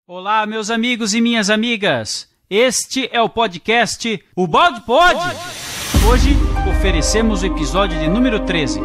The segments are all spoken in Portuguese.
Olá, meus amigos e minhas amigas. Este é o podcast O Balde Pode. Hoje oferecemos o episódio de número 13.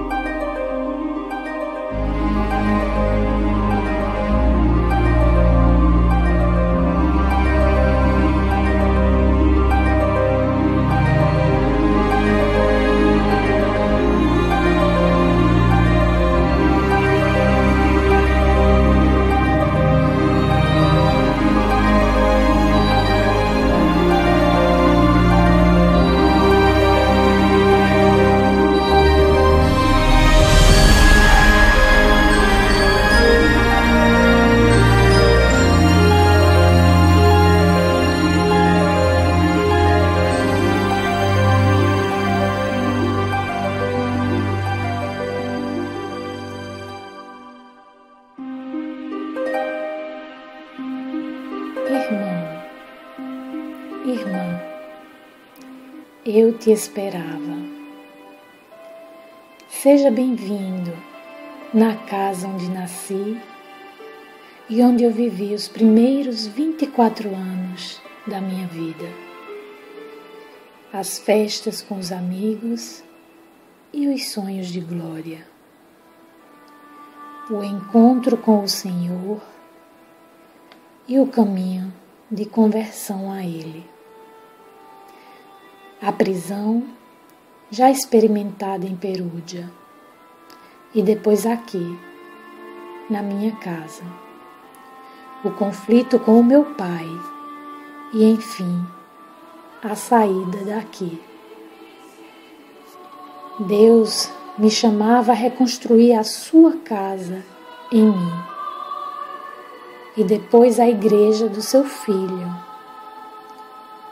Irmã, eu te esperava. Seja bem-vindo na casa onde nasci e onde eu vivi os primeiros 24 anos da minha vida. As festas com os amigos e os sonhos de glória. O encontro com o Senhor e o caminho de conversão a Ele. A prisão, já experimentada em Perúdia, e depois aqui, na minha casa. O conflito com o meu pai e, enfim, a saída daqui. Deus me chamava a reconstruir a sua casa em mim. E depois a igreja do seu filho.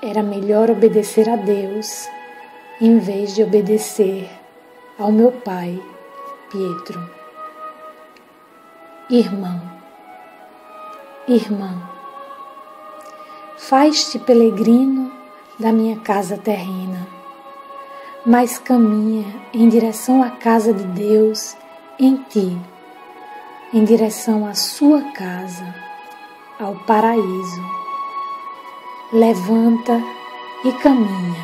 Era melhor obedecer a Deus em vez de obedecer ao meu pai, Pietro. Irmã, faz-te peregrino da minha casa terrena, mas caminha em direção à casa de Deus em ti, em direção à sua casa, ao paraíso. Levanta e caminha.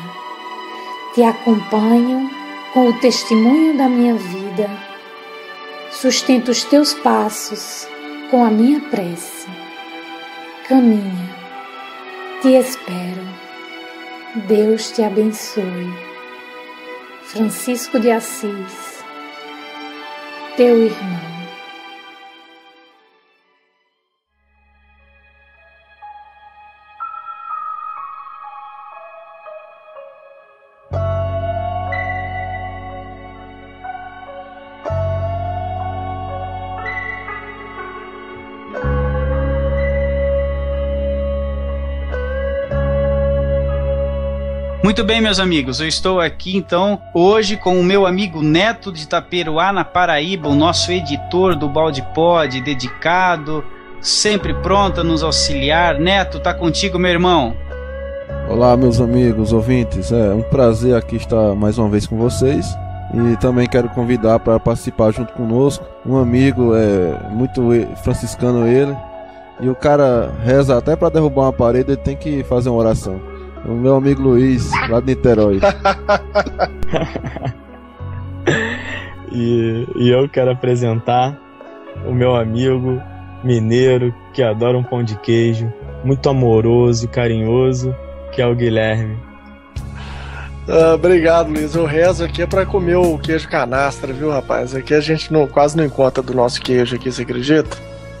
Te acompanho com o testemunho da minha vida. Sustento os teus passos com a minha prece. Caminha. Te espero. Deus te abençoe. Francisco de Assis, teu irmão. Muito bem, meus amigos, eu estou aqui então hoje com o meu amigo Neto de Itaperuá, na Paraíba, o nosso editor do Balde Pod, dedicado, sempre pronto a nos auxiliar. Neto, tá contigo, meu irmão? Olá, meus amigos, ouvintes, é um prazer aqui estar mais uma vez com vocês e também quero convidar para participar junto conosco um amigo, muito franciscano ele, e o cara reza até para derrubar uma parede, ele tem que fazer uma oração. O meu amigo Luiz, lá de Niterói. E eu quero apresentar o meu amigo mineiro, que adora um pão de queijo, muito amoroso e carinhoso, que é o Guilherme. Obrigado, Luiz. Eu rezo aqui para comer o queijo canastra, viu, rapaz? Aqui a gente quase não encontra do nosso queijo aqui, você acredita?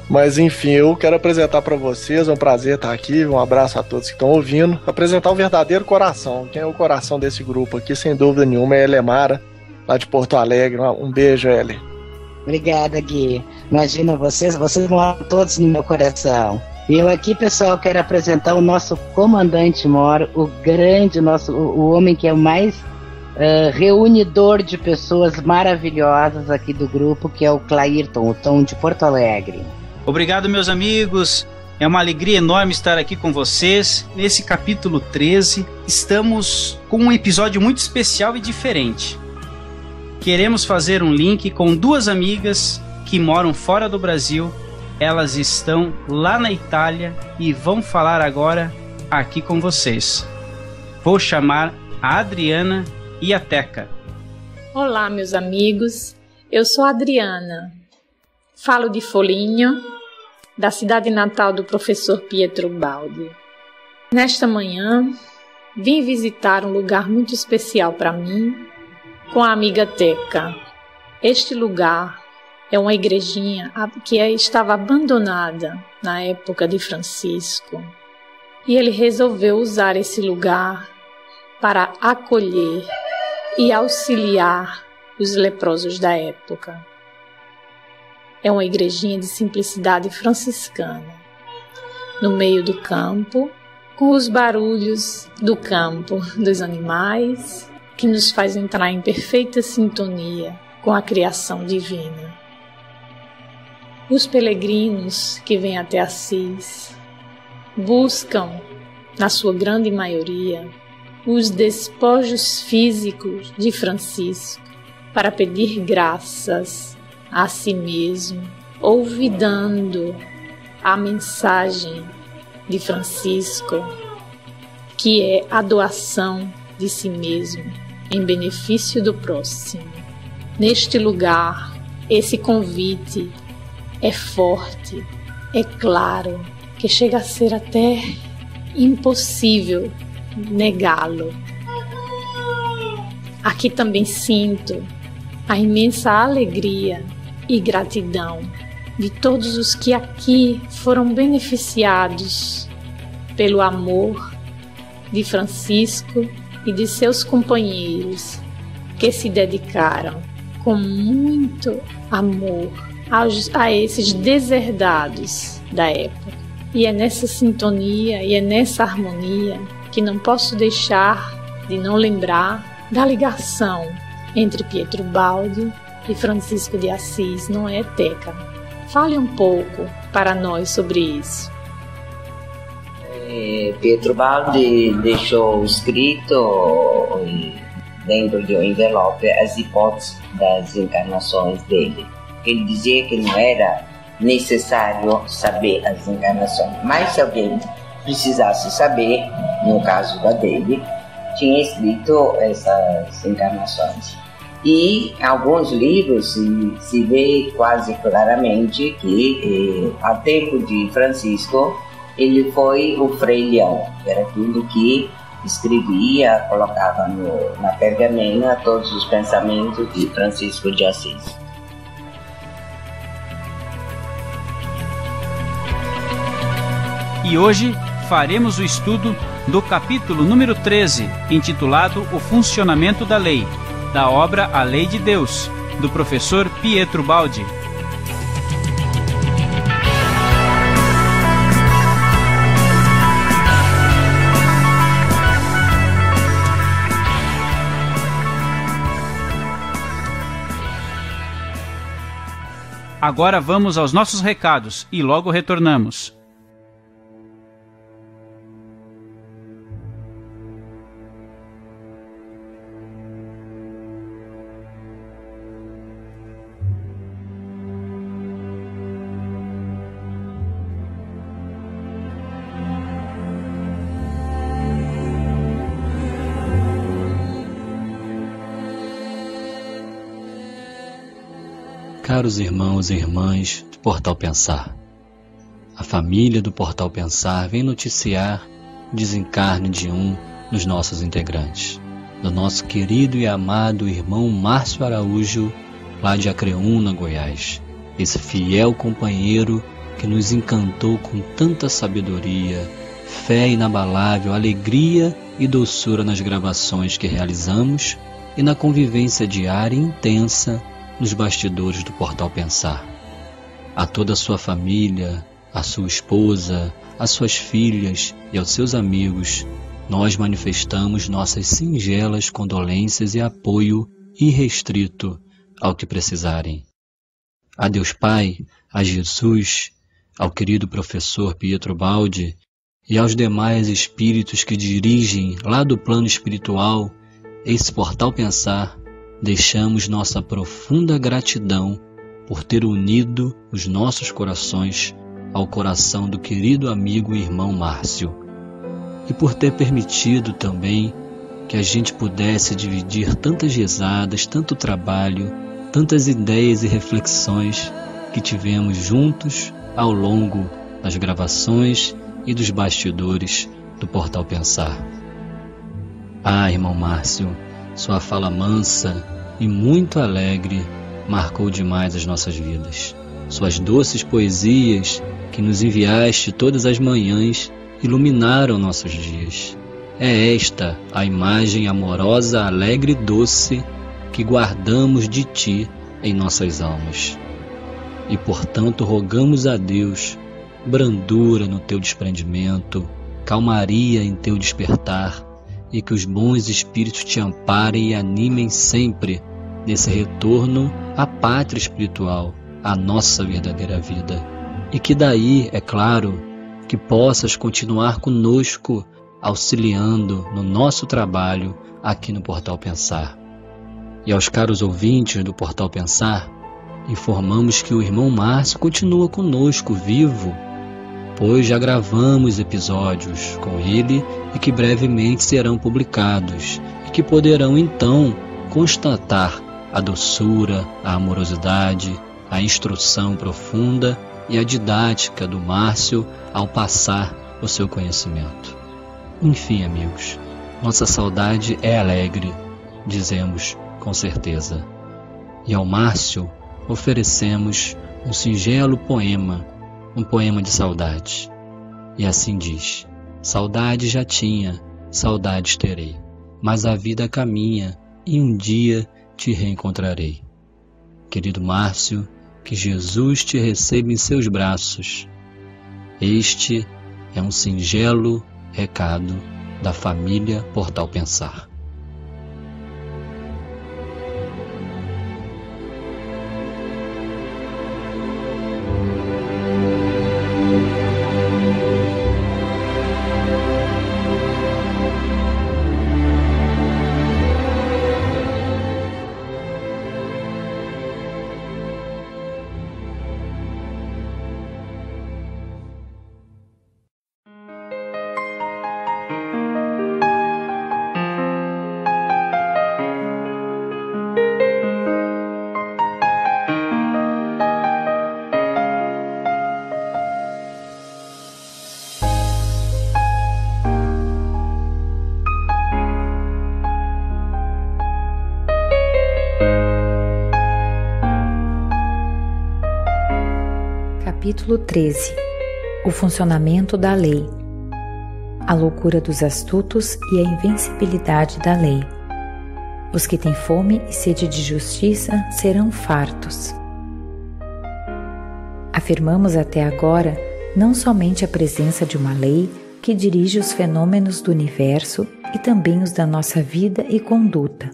Mas enfim, eu quero apresentar para vocês, é um prazer estar aqui, um abraço a todos que estão ouvindo, apresentar o verdadeiro coração. Quem é o coração desse grupo aqui, sem dúvida nenhuma, é a Elemara, lá de Porto Alegre. Um beijo, Ele. Obrigada, Gui. Imagina, vocês moram todos no meu coração. E eu aqui, pessoal, quero apresentar o nosso comandante mor, o homem que é o mais reunidor de pessoas maravilhosas aqui do grupo, que é o Clairton, o Tom de Porto Alegre. Obrigado, meus amigos. É uma alegria enorme estar aqui com vocês. Nesse capítulo 13, estamos com um episódio muito especial e diferente. Queremos fazer um link com duas amigas que moram fora do Brasil elas estão lá na Itália e vão falar agora aqui com vocês. Vou chamar a Adriana e a Teca. Olá, meus amigos. Eu sou a Adriana. Falo de Foligno, da cidade natal do professor Pietro Baldi. Nesta manhã, vim visitar um lugar muito especial para mim com a amiga Teca. Este lugar é uma igrejinha que estava abandonada na época de Francisco. E ele resolveu usar esse lugar para acolher e auxiliar os leprosos da época. É uma igrejinha de simplicidade franciscana, no meio do campo, com os barulhos do campo, dos animais, que nos faz entrar em perfeita sintonia com a criação divina. Os peregrinos que vêm até Assis buscam, na sua grande maioria, os despojos físicos de Francisco para pedir graças a si mesmo, olvidando a mensagem de Francisco, que é a doação de si mesmo em benefício do próximo. Neste lugar, esse convite é forte, é claro, que chega a ser até impossível negá-lo. Aqui também sinto a imensa alegria e gratidão de todos os que aqui foram beneficiados pelo amor de Francisco e de seus companheiros, que se dedicaram com muito amor a esses deserdados da época. E é nessa sintonia e é nessa harmonia que não posso deixar de não lembrar da ligação entre Pietro Baldi e Francisco de Assis, não é, Teca? Fale um pouco para nós sobre isso. Pietro Baldi deixou escrito dentro de um envelope as hipóteses das encarnações dele. Ele dizia que não era necessário saber as encarnações, mas se alguém precisasse saber, no caso da dele, tinha escrito essas encarnações. E em alguns livros se vê quase claramente que, ao tempo de Francisco, ele foi o Frei Leão, que era aquilo que escrevia, colocava na pergamena todos os pensamentos de Francisco de Assis. E hoje faremos o estudo do capítulo número 13, intitulado O Funcionamento da Lei, da obra A Lei de Deus, do professor Pietro Baldi. Agora vamos aos nossos recados e logo retornamos. Caros irmãos e irmãs do Portal Pensar, a família do Portal Pensar vem noticiar o desencarne de um dos nossos integrantes, do nosso querido e amado irmão Márcio Araújo, lá de Acreúna, Goiás. Esse fiel companheiro que nos encantou com tanta sabedoria, fé inabalável, alegria e doçura nas gravações que realizamos e na convivência diária e intensa nos bastidores do Portal Pensar. A toda a sua família, a sua esposa, as suas filhas e aos seus amigos, nós manifestamos nossas singelas condolências e apoio irrestrito ao que precisarem. A Deus Pai, a Jesus, ao querido professor Pietro Baldi e aos demais espíritos que dirigem lá do plano espiritual esse Portal Pensar, deixamos nossa profunda gratidão por ter unido os nossos corações ao coração do querido amigo e irmão Márcio, e por ter permitido também que a gente pudesse dividir tantas risadas, tanto trabalho, tantas ideias e reflexões que tivemos juntos ao longo das gravações e dos bastidores do Portal Pensar. Ah, irmão Márcio, sua fala mansa e muito alegre marcou demais as nossas vidas. Suas doces poesias que nos enviaste todas as manhãs iluminaram nossos dias. É esta a imagem amorosa, alegre e doce que guardamos de ti em nossas almas. E portanto rogamos a Deus brandura no teu desprendimento, calmaria em teu despertar, e que os bons espíritos te amparem e animem sempre nesse retorno à pátria espiritual, à nossa verdadeira vida. E que daí, é claro, que possas continuar conosco, auxiliando no nosso trabalho aqui no Portal Pensar. E aos caros ouvintes do Portal Pensar, informamos que o irmão Márcio continua conosco, vivo, pois já gravamos episódios com ele e que brevemente serão publicados e que poderão então constatar a doçura, a amorosidade, a instrução profunda e a didática do Márcio ao passar o seu conhecimento. Enfim, amigos, nossa saudade é alegre, dizemos com certeza. E ao Márcio oferecemos um singelo poema, um poema de saudade. E assim diz: saudade já tinha, saudades terei, mas a vida caminha e um dia te reencontrarei. Querido Márcio, que Jesus te receba em seus braços. Este é um singelo recado da família Portal Pensar. Capítulo 13. O funcionamento da lei. A loucura dos astutos e a invencibilidade da lei. Os que têm fome e sede de justiça serão fartos. Afirmamos até agora não somente a presença de uma lei que dirige os fenômenos do universo e também os da nossa vida e conduta,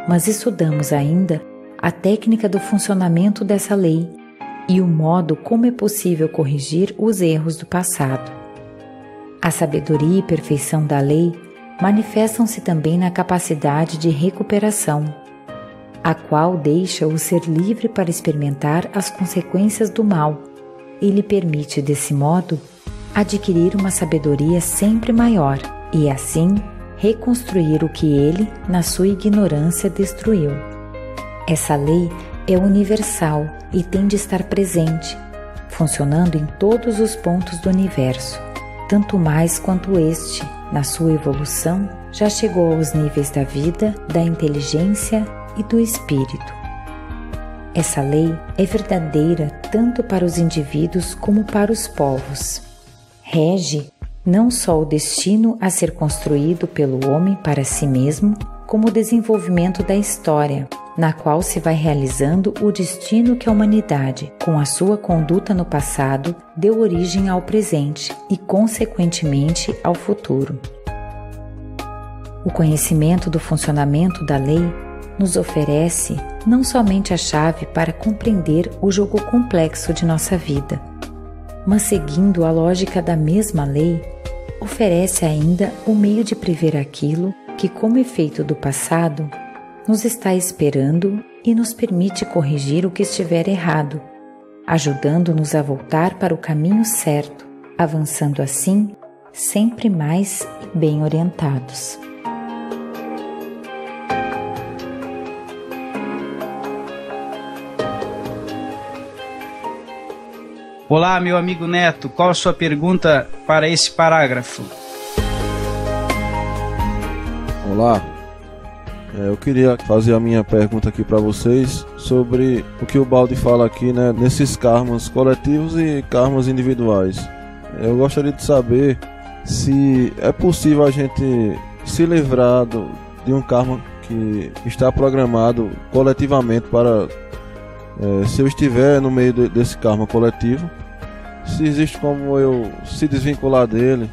mas estudamos ainda a técnica do funcionamento dessa lei e o modo como é possível corrigir os erros do passado. A sabedoria e perfeição da lei manifestam-se também na capacidade de recuperação, a qual deixa o ser livre para experimentar as consequências do mal e lhe permite, desse modo, adquirir uma sabedoria sempre maior e, assim, reconstruir o que ele, na sua ignorância, destruiu. Essa lei é universal e tem de estar presente, funcionando em todos os pontos do universo, tanto mais quanto este, na sua evolução, já chegou aos níveis da vida, da inteligência e do espírito. Essa lei é verdadeira tanto para os indivíduos como para os povos. Rege não só o destino a ser construído pelo homem para si mesmo, como o desenvolvimento da história, na qual se vai realizando o destino que a humanidade, com a sua conduta no passado, deu origem ao presente e, consequentemente, ao futuro. O conhecimento do funcionamento da lei nos oferece não somente a chave para compreender o jogo complexo de nossa vida, mas, seguindo a lógica da mesma lei, oferece ainda o meio de prever aquilo que, como efeito do passado, nos está esperando e nos permite corrigir o que estiver errado, ajudando-nos a voltar para o caminho certo, avançando assim, sempre mais e bem orientados. Olá, meu amigo Neto, qual a sua pergunta para esse parágrafo? Olá, eu queria fazer a minha pergunta aqui para vocês sobre o que o Baldi fala aqui, né, nesses karmas coletivos e karmas individuais. Eu gostaria de saber se é possível a gente se livrar de um karma que está programado coletivamente para, se eu estiver no meio desse karma coletivo, se existe como eu se desvincular dele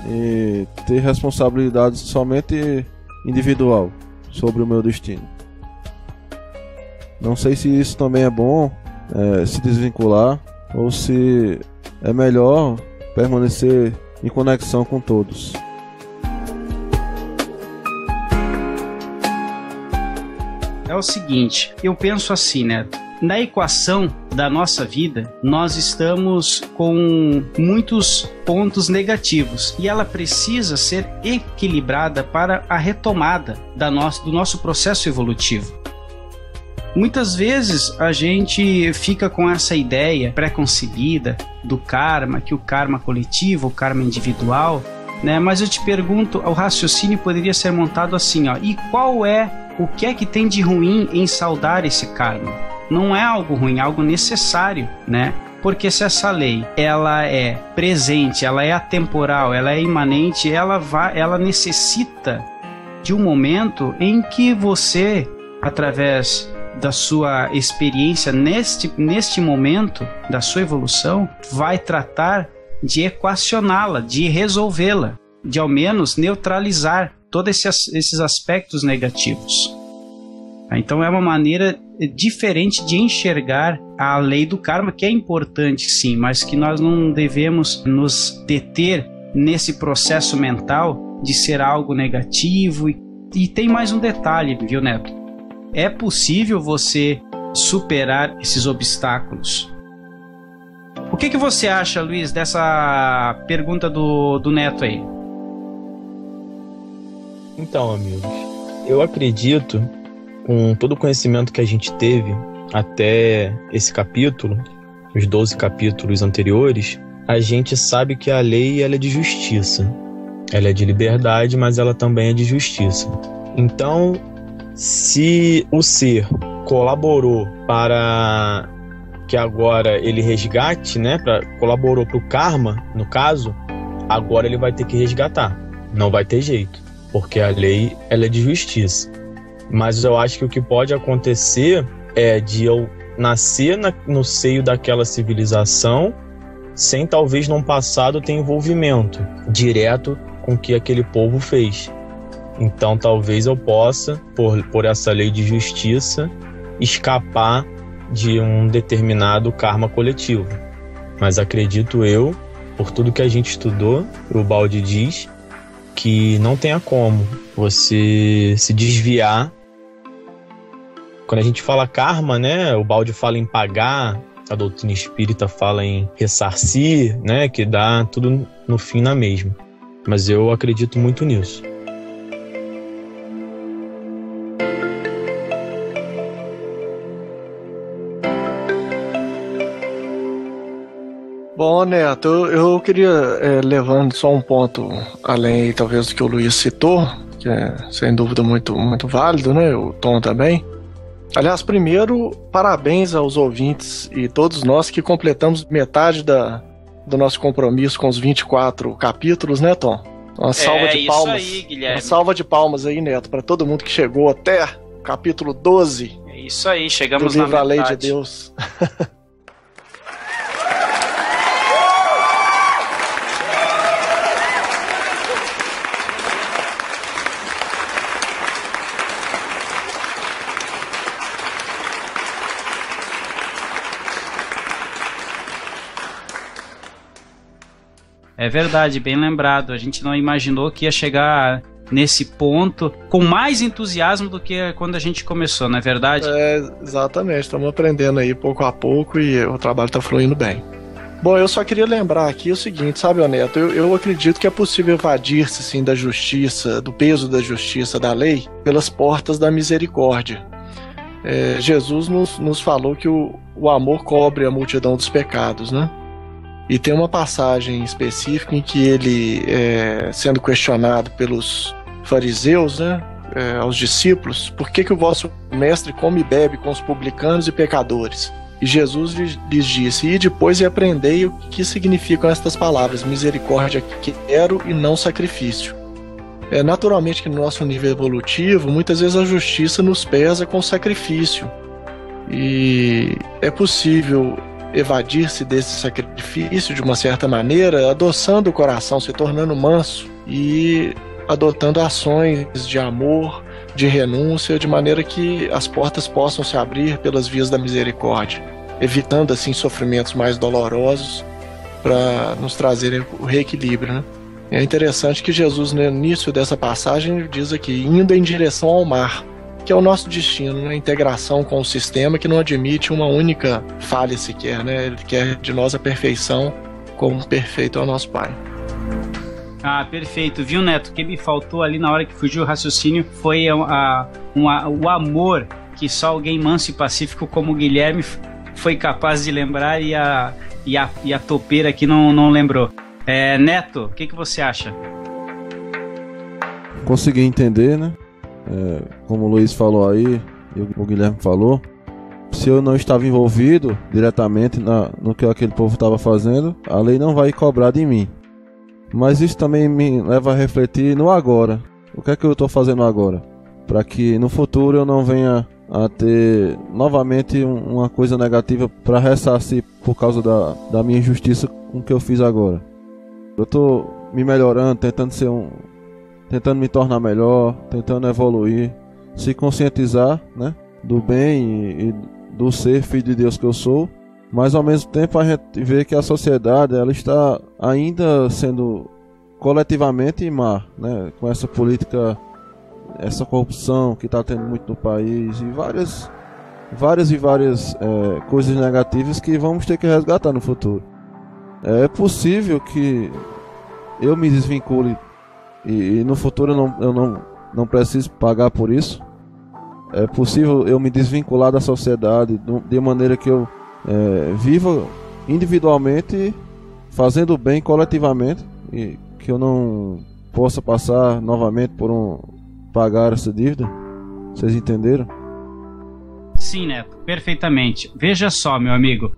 e ter responsabilidade somente individual sobre o meu destino. Não sei se isso também é bom, se desvincular, ou se é melhor permanecer em conexão com todos. É o seguinte, eu penso assim, Neto. Na equação da nossa vida, nós estamos com muitos pontos negativos e ela precisa ser equilibrada para a retomada do nosso processo evolutivo. Muitas vezes a gente fica com essa ideia pré-concebida do karma, que o karma coletivo, o karma individual, né? Mas eu te pergunto, o raciocínio poderia ser montado assim, ó, e o que é que tem de ruim em saudar esse karma? Não é algo ruim, é algo necessário, né? Porque se essa lei, ela é presente, ela é atemporal, ela é imanente, ela necessita de um momento em que você, através da sua experiência neste momento da sua evolução, vai tratar de equacioná-la, de resolvê-la, de ao menos neutralizar todos esses aspectos negativos. Então é uma maneira diferente de enxergar a lei do karma, que é importante sim, mas que nós não devemos nos deter nesse processo mental de ser algo negativo. E tem mais um detalhe, viu, Neto? É possível você superar esses obstáculos. O que você acha, Luiz, dessa pergunta do Neto aí? Então, amigos, eu acredito, com todo o conhecimento que a gente teve até esse capítulo, os 12 capítulos anteriores, a gente sabe que a lei ela é de justiça. Ela é de liberdade, mas ela também é de justiça. Então, se o ser colaborou para que agora ele resgate, né, colaborou para o karma, no caso, agora ele vai ter que resgatar. Não vai ter jeito, porque a lei ela é de justiça. Mas eu acho que o que pode acontecer é de eu nascer no seio daquela civilização sem talvez num passado ter envolvimento direto com o que aquele povo fez. Então talvez eu possa, por essa lei de justiça, escapar de um determinado karma coletivo. Mas acredito eu, por tudo que a gente estudou, o Baldi diz que não tenha como você se desviar. Quando a gente fala karma, né, o Baldi fala em pagar, a doutrina espírita fala em ressarcir, né, que dá tudo no fim na mesma. Mas eu acredito muito nisso. Bom, Neto, eu queria, levando só um ponto além, talvez, do que o Luiz citou, que é sem dúvida muito, muito válido, né? O Tom também. Aliás, primeiro, parabéns aos ouvintes e todos nós que completamos metade do nosso compromisso com os 24 capítulos, né, Tom? Uma salva de palmas. Isso aí, Guilherme. Uma salva de palmas aí, Neto, para todo mundo que chegou até o capítulo 12. É isso aí, chegamos do na livro A Lei metade. de Deus. É verdade, bem lembrado. A gente não imaginou que ia chegar nesse ponto com mais entusiasmo do que quando a gente começou, não é verdade? Exatamente, estamos aprendendo aí pouco a pouco e o trabalho está fluindo bem. Bom, eu só queria lembrar aqui o seguinte, sabe, Neto, eu acredito que é possível evadir-se, sim, da justiça, do peso da justiça da lei, pelas portas da misericórdia. Jesus nos falou que o amor cobre a multidão dos pecados, né? E tem uma passagem específica em que ele, sendo questionado pelos fariseus, né, aos discípulos, por que o vosso mestre come e bebe com os publicanos e pecadores? E Jesus lhes disse, e depois aprendei o que significam estas palavras, misericórdia quero e não sacrifício. Naturalmente que no nosso nível evolutivo, muitas vezes a justiça nos pesa com sacrifício. E é possível evadir-se desse sacrifício de uma certa maneira, adoçando o coração, se tornando manso e adotando ações de amor, de renúncia, de maneira que as portas possam se abrir pelas vias da misericórdia, evitando assim sofrimentos mais dolorosos para nos trazerem o reequilíbrio, né? É interessante que Jesus, no início dessa passagem, diz aqui, indo em direção ao mar, que é o nosso destino, a integração com o sistema que não admite uma única falha sequer, né? Ele quer de nós a perfeição, como perfeito é o nosso Pai. Ah, perfeito. Viu, Neto? O que me faltou ali na hora que fugiu o raciocínio foi o amor que só alguém manso e pacífico como o Guilherme foi capaz de lembrar e a topeira aqui não lembrou. Neto, o que você acha? Consegui entender, né? Como o Luiz falou aí, e o Guilherme falou, se eu não estava envolvido diretamente no que aquele povo estava fazendo, a lei não vai cobrar de mim. Mas isso também me leva a refletir no agora. O que é que eu estou fazendo agora? Para que no futuro eu não venha a ter novamente uma coisa negativa para ressarcir por causa da minha injustiça com o que eu fiz agora. Eu estou me melhorando, tentando me tornar melhor, tentando evoluir, se conscientizar, né, do bem e do ser filho de Deus que eu sou. Mas ao mesmo tempo a gente vê que a sociedade ela está ainda sendo coletivamente má, né? Com essa política, essa corrupção que está tendo muito no país e várias coisas negativas que vamos ter que resgatar no futuro. É possível que eu me desvincule e no futuro eu não preciso pagar por isso. É possível eu me desvincular da sociedade de maneira que eu viva individualmente, fazendo bem coletivamente, e que eu não possa passar novamente por pagar essa dívida. Vocês entenderam? Sim, Neto, perfeitamente. Veja só, meu amigo,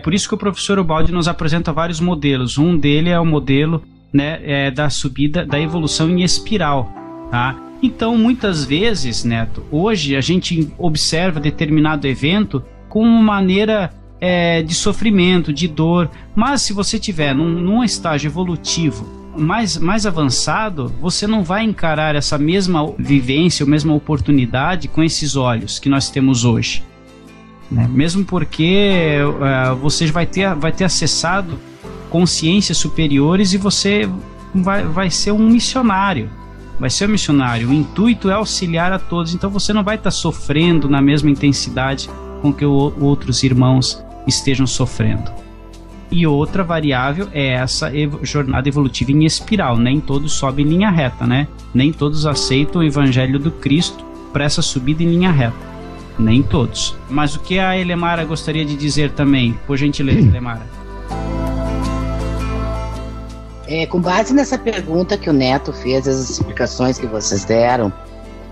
por isso que o professor Ubaldi nos apresenta vários modelos. Um dele é o modelo, né, da subida, da evolução em espiral, tá? Então, muitas vezes, Neto, hoje a gente observa determinado evento com uma maneira de sofrimento, de dor, mas se você tiver num estágio evolutivo mais avançado, você não vai encarar essa mesma vivência ou mesma oportunidade com esses olhos que nós temos hoje, né? Mesmo porque você vai ter acessado consciências superiores e você vai ser um missionário. Vai ser um missionário. O intuito é auxiliar a todos, então você não vai estar sofrendo na mesma intensidade com que outros irmãos estejam sofrendo. E outra variável é essa jornada evolutiva em espiral. Nem todos sobem em linha reta, né? Nem todos aceitam o evangelho do Cristo para essa subida em linha reta. Nem todos. Mas o que a Elemara gostaria de dizer também? Por gentileza, Elemara. Com base nessa pergunta que o Neto fez, as explicações que vocês deram,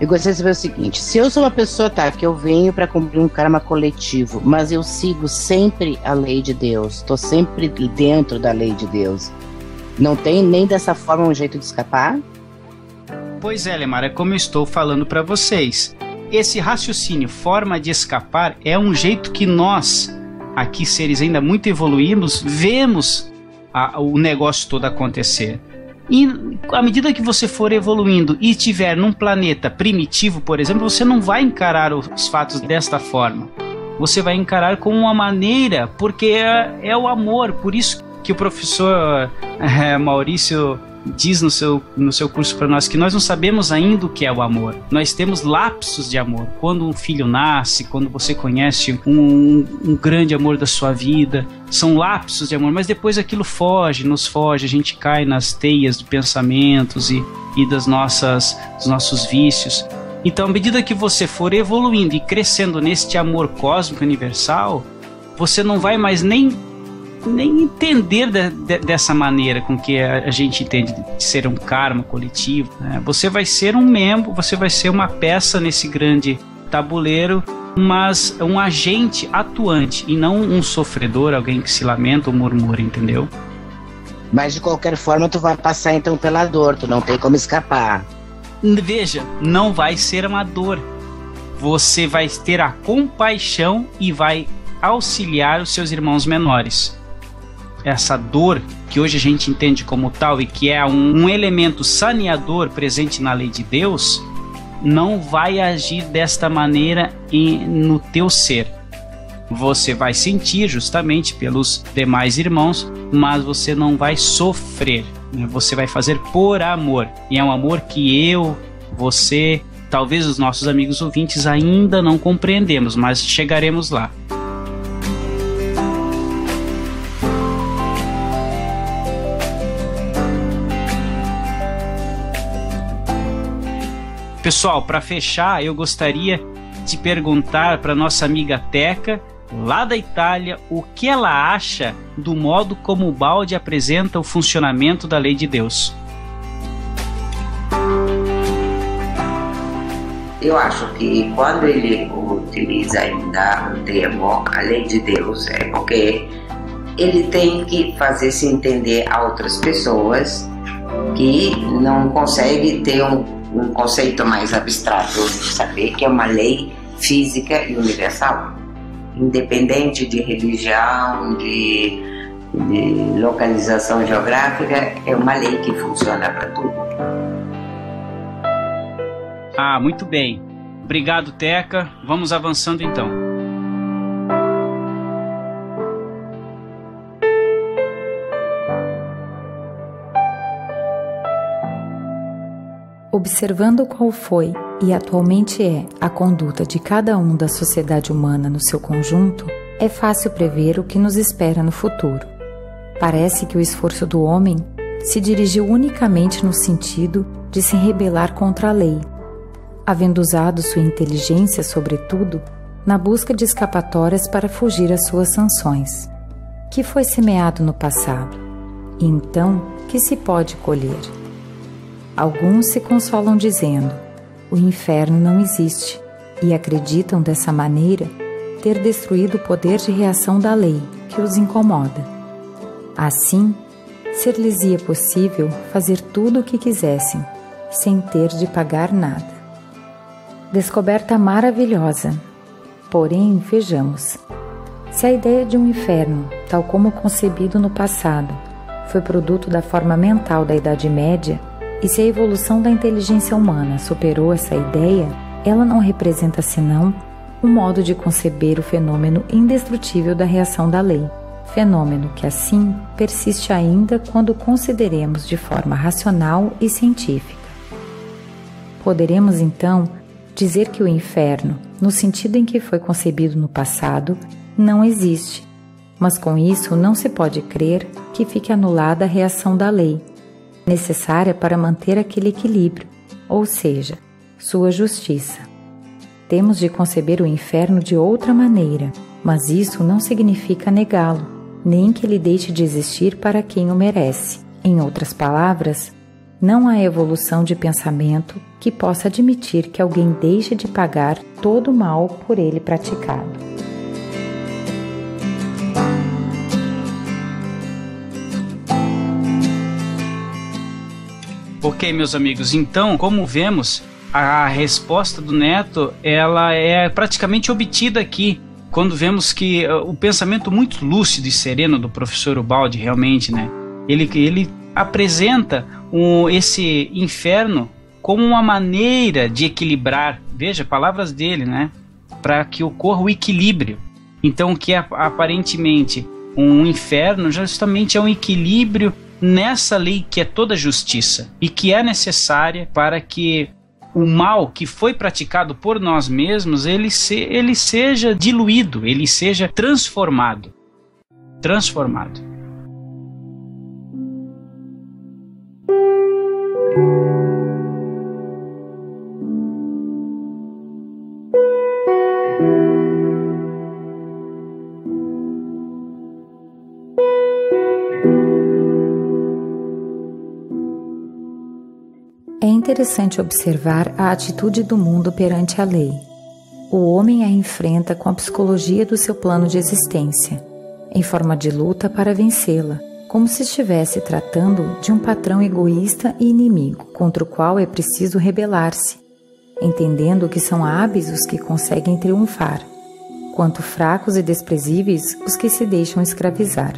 eu gostaria de saber o seguinte: se eu sou uma pessoa, que eu venho para cumprir um karma coletivo, mas eu sigo sempre a lei de Deus, estou sempre dentro da lei de Deus, não tem nem dessa forma um jeito de escapar? Pois é, Lemar, é como eu estou falando para vocês. Esse raciocínio, forma de escapar, é um jeito que nós, aqui seres ainda muito evoluídos, vemos o negócio todo acontecer. E à medida que você for evoluindo e estiver num planeta primitivo, por exemplo, você não vai encarar os fatos desta forma. Você vai encarar como uma maneira, porque é o amor. Por isso que o professor Maurício diz no seu curso para nós que nós não sabemos ainda o que é o amor. Nós temos lapsos de amor. Quando um filho nasce, quando você conhece um grande amor da sua vida, são lapsos de amor, mas depois aquilo nos foge, a gente cai nas teias de pensamentos e dos nossos vícios. Então, à medida que você for evoluindo e crescendo neste amor cósmico universal, você não vai mais nem entender dessa maneira com que a gente entende de ser um karma coletivo, né? Você vai ser um membro, você vai ser uma peça nesse grande tabuleiro, mas um agente atuante e não um sofredor, alguém que se lamenta ou murmura, entendeu? Mas de qualquer forma tu vai passar então pela dor, tu não tem como escapar. Veja, não vai ser uma dor. Você vai ter a compaixão e vai auxiliar os seus irmãos menores. Essa dor, que hoje a gente entende como tal e que é um elemento saneador presente na lei de Deus, não vai agir desta maneira no teu ser. Você vai sentir justamente pelos demais irmãos, mas você não vai sofrer. Você vai fazer por amor. E é um amor que eu, você, talvez os nossos amigos ouvintes ainda não compreendemos, mas chegaremos lá. Pessoal, para fechar, eu gostaria de perguntar para nossa amiga Teca, lá da Itália, o que ela acha do modo como o Baldi apresenta o funcionamento da lei de Deus. Eu acho que quando ele utiliza ainda o termo a lei de Deus, é porque ele tem que fazer se entender a outras pessoas que não conseguem ter um conceito mais abstrato, saber que é uma lei física e universal, independente de religião, de localização geográfica, é uma lei que funciona para tudo. Ah, muito bem. Obrigado, Teca. Vamos avançando então. Observando qual foi e atualmente é a conduta de cada um da sociedade humana no seu conjunto, é fácil prever o que nos espera no futuro. Parece que o esforço do homem se dirigiu unicamente no sentido de se rebelar contra a lei, havendo usado sua inteligência, sobretudo, na busca de escapatórias para fugir às suas sanções, que foi semeado no passado, e então que se pode colher. Alguns se consolam dizendo: o inferno não existe, e acreditam dessa maneira ter destruído o poder de reação da lei que os incomoda. Assim, ser-lhes-ia possível fazer tudo o que quisessem, sem ter de pagar nada. Descoberta maravilhosa. Porém, vejamos. Se a ideia de um inferno, tal como concebido no passado, foi produto da forma mental da Idade Média, e se a evolução da inteligência humana superou essa ideia, ela não representa senão um modo de conceber o fenômeno indestrutível da reação da lei, fenômeno que assim persiste ainda quando consideremos de forma racional e científica. Poderemos então dizer que o inferno, no sentido em que foi concebido no passado, não existe, mas com isso não se pode crer que fique anulada a reação da lei, necessária para manter aquele equilíbrio, ou seja, sua justiça. Temos de conceber o inferno de outra maneira, mas isso não significa negá-lo, nem que ele deixe de existir para quem o merece. Em outras palavras, não há evolução de pensamento que possa admitir que alguém deixe de pagar todo o mal por ele praticado. Ok, meus amigos, então, como vemos, a resposta do Neto, ela é praticamente obtida aqui, quando vemos que o pensamento muito lúcido e sereno do professor Ubaldi, realmente, né, ele apresenta esse inferno como uma maneira de equilibrar, veja, palavras dele, né, para que ocorra o equilíbrio. Então, o que é aparentemente um inferno, justamente é um equilíbrio nessa lei que é toda justiça e que é necessária para que o mal que foi praticado por nós mesmos, ele seja diluído, ele seja transformado. É interessante observar a atitude do mundo perante a lei. O homem a enfrenta com a psicologia do seu plano de existência, em forma de luta para vencê-la, como se estivesse tratando de um patrão egoísta e inimigo, contra o qual é preciso rebelar-se, entendendo que são hábeis os que conseguem triunfar, quanto fracos e desprezíveis os que se deixam escravizar.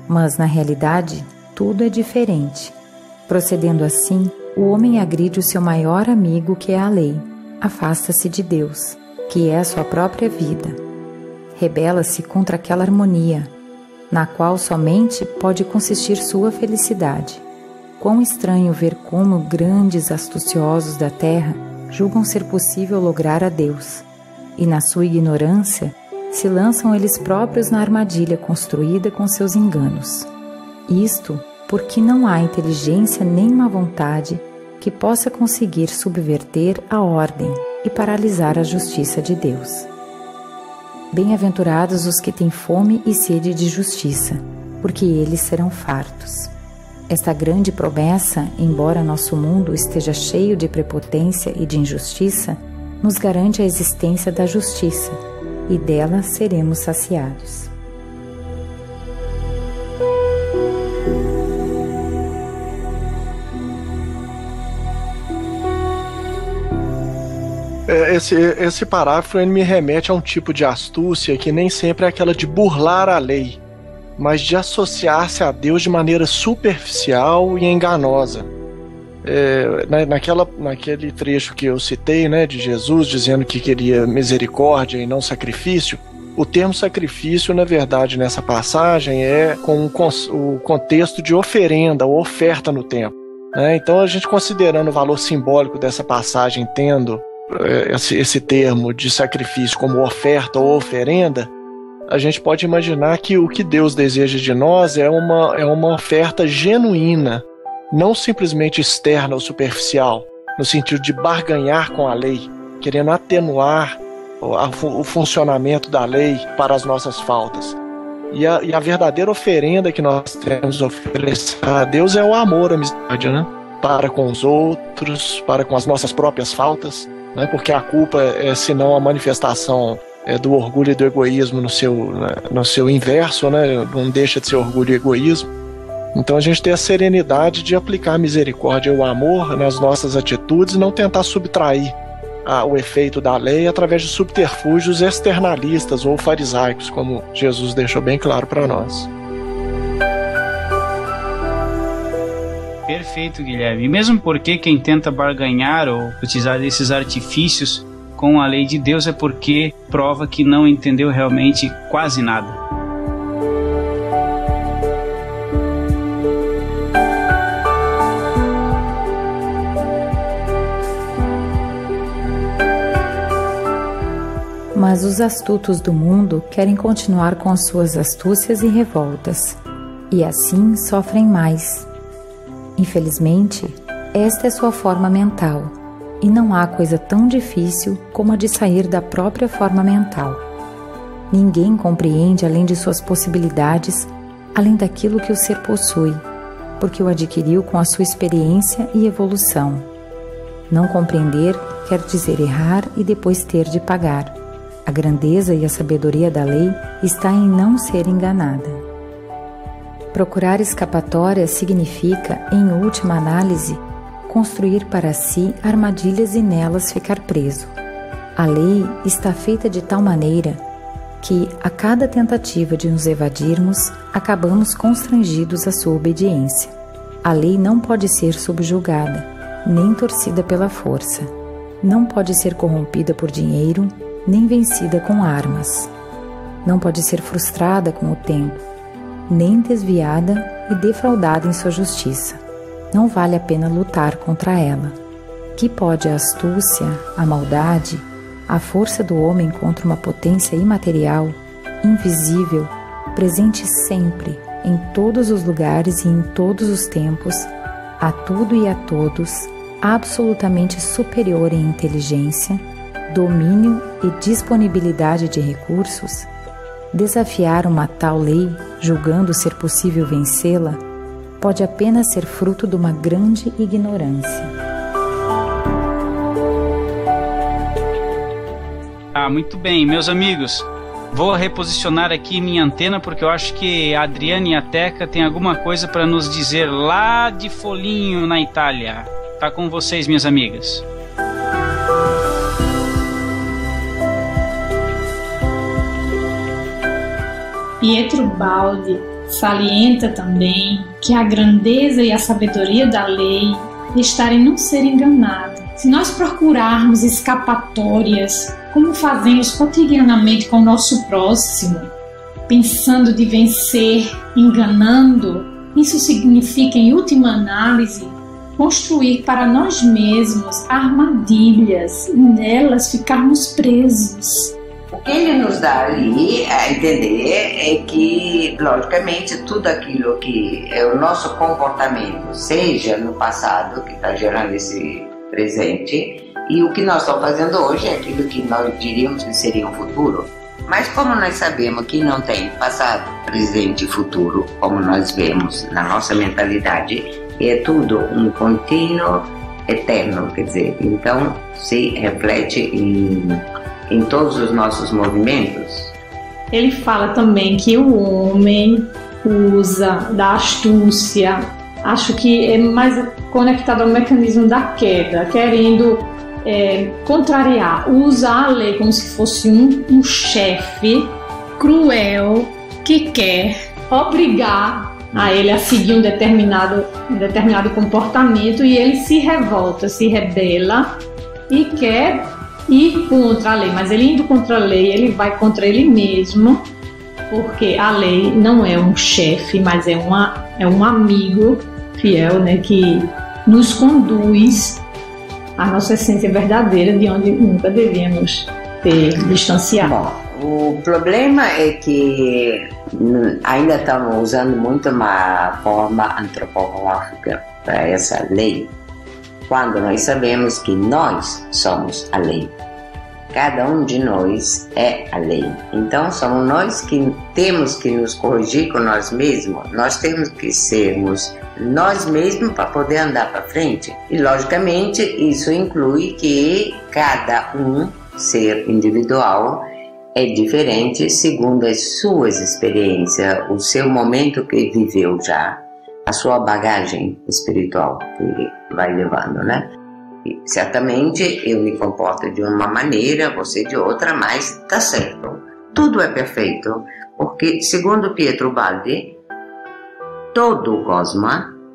Mas, na realidade, tudo é diferente. Procedendo assim, o homem agride o seu maior amigo, que é a lei, afasta-se de Deus, que é a sua própria vida. Rebela-se contra aquela harmonia, na qual somente pode consistir sua felicidade. Quão estranho ver como grandes astuciosos da terra julgam ser possível lograr a Deus, e na sua ignorância se lançam eles próprios na armadilha construída com seus enganos. Isto porque não há inteligência nem má vontade que possa conseguir subverter a ordem e paralisar a justiça de Deus. Bem-aventurados os que têm fome e sede de justiça, porque eles serão fartos. Esta grande promessa, embora nosso mundo esteja cheio de prepotência e de injustiça, nos garante a existência da justiça, e dela seremos saciados. Esse parágrafo ele me remete a um tipo de astúcia que nem sempre é aquela de burlar a lei, mas de associar-se a Deus de maneira superficial e enganosa. Naquele trecho que eu citei, né, de Jesus dizendo que queria misericórdia e não sacrifício, o termo sacrifício, na verdade, nessa passagem é com o contexto de oferenda ou oferta no templo. Então, a gente considerando o valor simbólico dessa passagem, tendo esse termo de sacrifício como oferta ou oferenda, a gente pode imaginar que o que Deus deseja de nós é uma oferta genuína, não simplesmente externa ou superficial, no sentido de barganhar com a lei, querendo atenuar o funcionamento da lei para as nossas faltas. E a verdadeira oferenda que nós temos a oferecer a Deus é o amor, a misericórdia, né? Para com os outros, para com as nossas próprias faltas, né? Porque a culpa é senão a manifestação do orgulho e do egoísmo no seu inverso, né? Não deixa de ser orgulho e egoísmo. Então a gente tem a serenidade de aplicar a misericórdia e o amor nas nossas atitudes e não tentar subtrair o efeito da lei através de subterfúgios externalistas ou farisaicos, como Jesus deixou bem claro para nós. Perfeito, Guilherme. E mesmo porque quem tenta barganhar ou utilizar esses artifícios com a lei de Deus é porque prova que não entendeu realmente quase nada. Mas os astutos do mundo querem continuar com as suas astúcias e revoltas, e assim sofrem mais. Infelizmente, esta é sua forma mental, e não há coisa tão difícil como a de sair da própria forma mental. Ninguém compreende além de suas possibilidades, além daquilo que o ser possui, porque o adquiriu com a sua experiência e evolução. Não compreender quer dizer errar e depois ter de pagar. A grandeza e a sabedoria da lei está em não ser enganada. Procurar escapatória significa, em última análise, construir para si armadilhas e nelas ficar preso. A lei está feita de tal maneira que, a cada tentativa de nos evadirmos, acabamos constrangidos à sua obediência. A lei não pode ser subjugada, nem torcida pela força. Não pode ser corrompida por dinheiro, nem vencida com armas. Não pode ser frustrada com o tempo. nem desviada e defraudada em sua justiça. Não vale a pena lutar contra ela. Que pode a astúcia, a maldade, a força do homem contra uma potência imaterial, invisível, presente sempre, em todos os lugares e em todos os tempos, a tudo e a todos, absolutamente superior em inteligência, domínio e disponibilidade de recursos? Desafiar uma tal lei, julgando ser possível vencê-la, pode apenas ser fruto de uma grande ignorância. Muito bem, meus amigos. Vou reposicionar aqui minha antena porque eu acho que a Adriana e a Teca têm alguma coisa para nos dizer lá de Foligno, na Itália. Tá com vocês, minhas amigas. Pietro Baldi salienta também que a grandeza e a sabedoria da lei está em não ser enganado. Se nós procurarmos escapatórias, como fazemos cotidianamente com o nosso próximo, pensando de vencer, enganando, isso significa, em última análise, construir para nós mesmos armadilhas e nelas ficarmos presos. O que ele nos dá ali a entender é que, logicamente, tudo aquilo que é o nosso comportamento, seja no passado, que está gerando esse presente, e o que nós estamos fazendo hoje é aquilo que nós diríamos que seria um futuro. Mas como nós sabemos que não tem passado, presente e futuro, como nós vemos na nossa mentalidade, é tudo um contínuo eterno, quer dizer, então se reflete em todos os nossos movimentos. Ele fala também que o homem usa da astúcia, acho que é mais conectado ao mecanismo da queda, querendo contrariar, usa a lei como se fosse um chefe cruel que quer obrigar a ele a seguir um determinado comportamento, e ele se revolta, se rebela e quer ir contra a lei, mas ele indo contra a lei, ele vai contra ele mesmo, porque a lei não é um chefe, mas é um amigo fiel, né, que nos conduz à nossa essência verdadeira, de onde nunca devíamos ter distanciado. Bom, o problema é que ainda estamos usando muito uma forma antropológica para essa lei, quando nós sabemos que nós somos a lei. Cada um de nós é a lei. Então somos nós que temos que nos corrigir com nós mesmos. Nós temos que sermos nós mesmos para poder andar para frente. E logicamente isso inclui que cada um, ser individual, é diferente segundo as suas experiências, o seu momento que viveu já, a sua bagagem espiritual que vai levando, né? E certamente eu me comporto de uma maneira, você de outra, mas tá certo. Tudo é perfeito, porque segundo Pietro Baldi, todo o cosmo,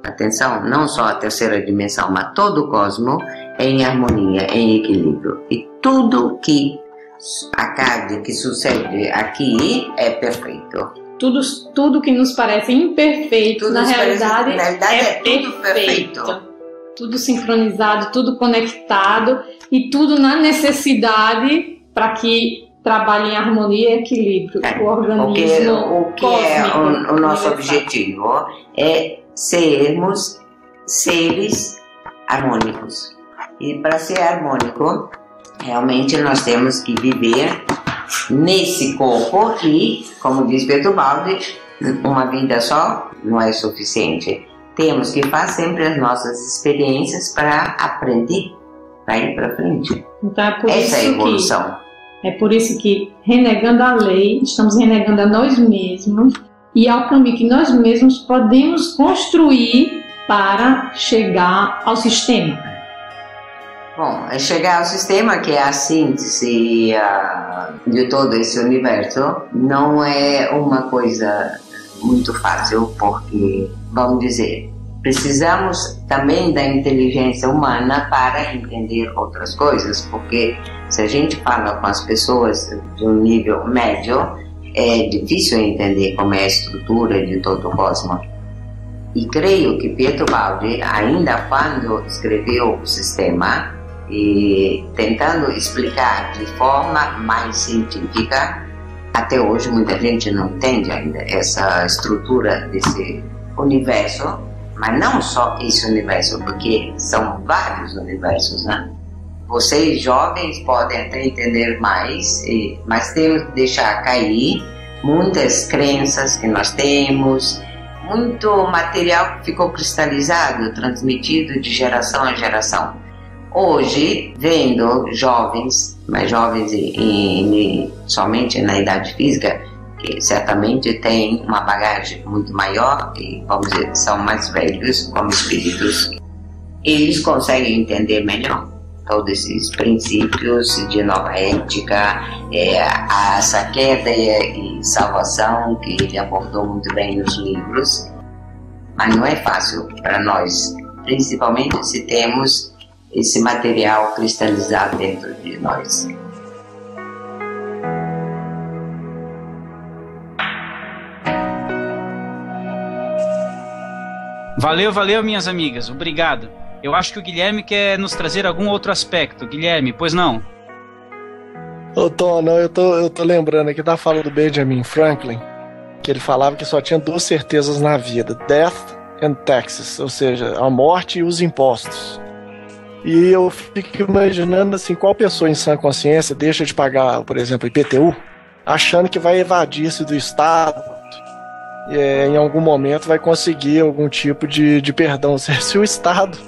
atenção, não só a terceira dimensão, mas todo o cosmo é em harmonia, em equilíbrio. E tudo que que sucede aqui é perfeito. Tudo que nos parece imperfeito, na realidade é tudo perfeito. Tudo sincronizado, tudo conectado e tudo na necessidade para que trabalhe em harmonia e equilíbrio. O organismo o que é o nosso objetivo é sermos seres harmônicos. E para ser harmônico, realmente nós temos que viver nesse corpo e, como diz Pietro Baldi, uma vida só não é suficiente. Temos que fazer sempre as nossas experiências para aprender, para ir para frente. Então, essa é a evolução. É por isso que, renegando a lei, estamos renegando a nós mesmos e ao caminho que nós mesmos podemos construir para chegar ao sistema. Bom, chegar ao sistema, que é a síntese de todo esse universo, não é uma coisa muito fácil, porque, vamos dizer, precisamos também da inteligência humana para entender outras coisas, porque se a gente fala com as pessoas de um nível médio, é difícil entender como é a estrutura de todo o cosmos. E creio que Pietro Baldi, ainda quando escreveu o sistema, e tentando explicar de forma mais científica, até hoje muita gente não entende ainda essa estrutura desse universo, mas não só esse universo, porque são vários universos, né? Vocês jovens podem até entender mais, mas temos que deixar cair muitas crenças que nós temos, muito material que ficou cristalizado, transmitido de geração a geração. Hoje, vendo jovens, mas jovens somente na idade física, que certamente têm uma bagagem muito maior, e vamos dizer, são mais velhos como espíritos, eles conseguem entender melhor todos esses princípios de nova ética, essa queda e salvação que ele abordou muito bem nos livros. Mas não é fácil para nós, principalmente se temos esse material cristalizado dentro de nós. Valeu, minhas amigas. Obrigado. Eu acho que o Guilherme quer nos trazer algum outro aspecto. Guilherme, pois não? Ô Tom, não, eu tô lembrando aqui da fala do Benjamin Franklin, que ele falava que só tinha duas certezas na vida: death and taxes, ou seja, a morte e os impostos. E eu fico imaginando assim, qual pessoa em sã consciência deixa de pagar, por exemplo, IPTU, achando que vai evadir-se do Estado, e em algum momento vai conseguir algum tipo de perdão. Se o Estado,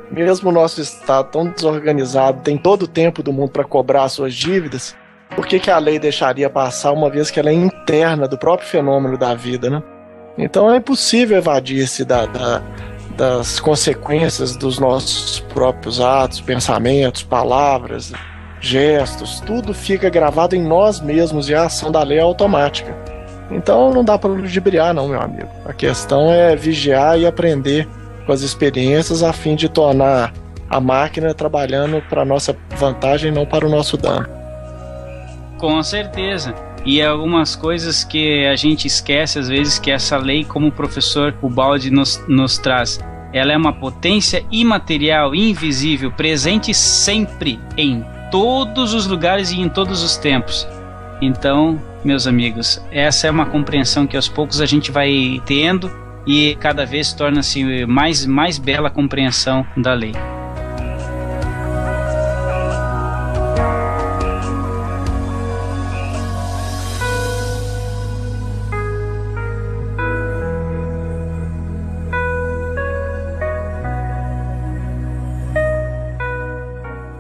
mesmo o nosso Estado tão desorganizado, tem todo o tempo do mundo para cobrar as suas dívidas, por que a lei deixaria passar, uma vez que ela é interna do próprio fenômeno da vida, né? Então é impossível evadir-se das consequências dos nossos próprios atos, pensamentos, palavras, gestos. Tudo fica gravado em nós mesmos e a ação da lei é automática. Então não dá para ludibriar não, meu amigo. A questão é vigiar e aprender com as experiências a fim de tornar a máquina trabalhando para nossa vantagem e não para o nosso dano. Com certeza. E algumas coisas que a gente esquece às vezes, que essa lei, como o professor Ubaldi nos traz, ela é uma potência imaterial, invisível, presente sempre, em todos os lugares e em todos os tempos. Então, meus amigos, essa é uma compreensão que aos poucos a gente vai tendo e cada vez torna-se mais bela a compreensão da lei.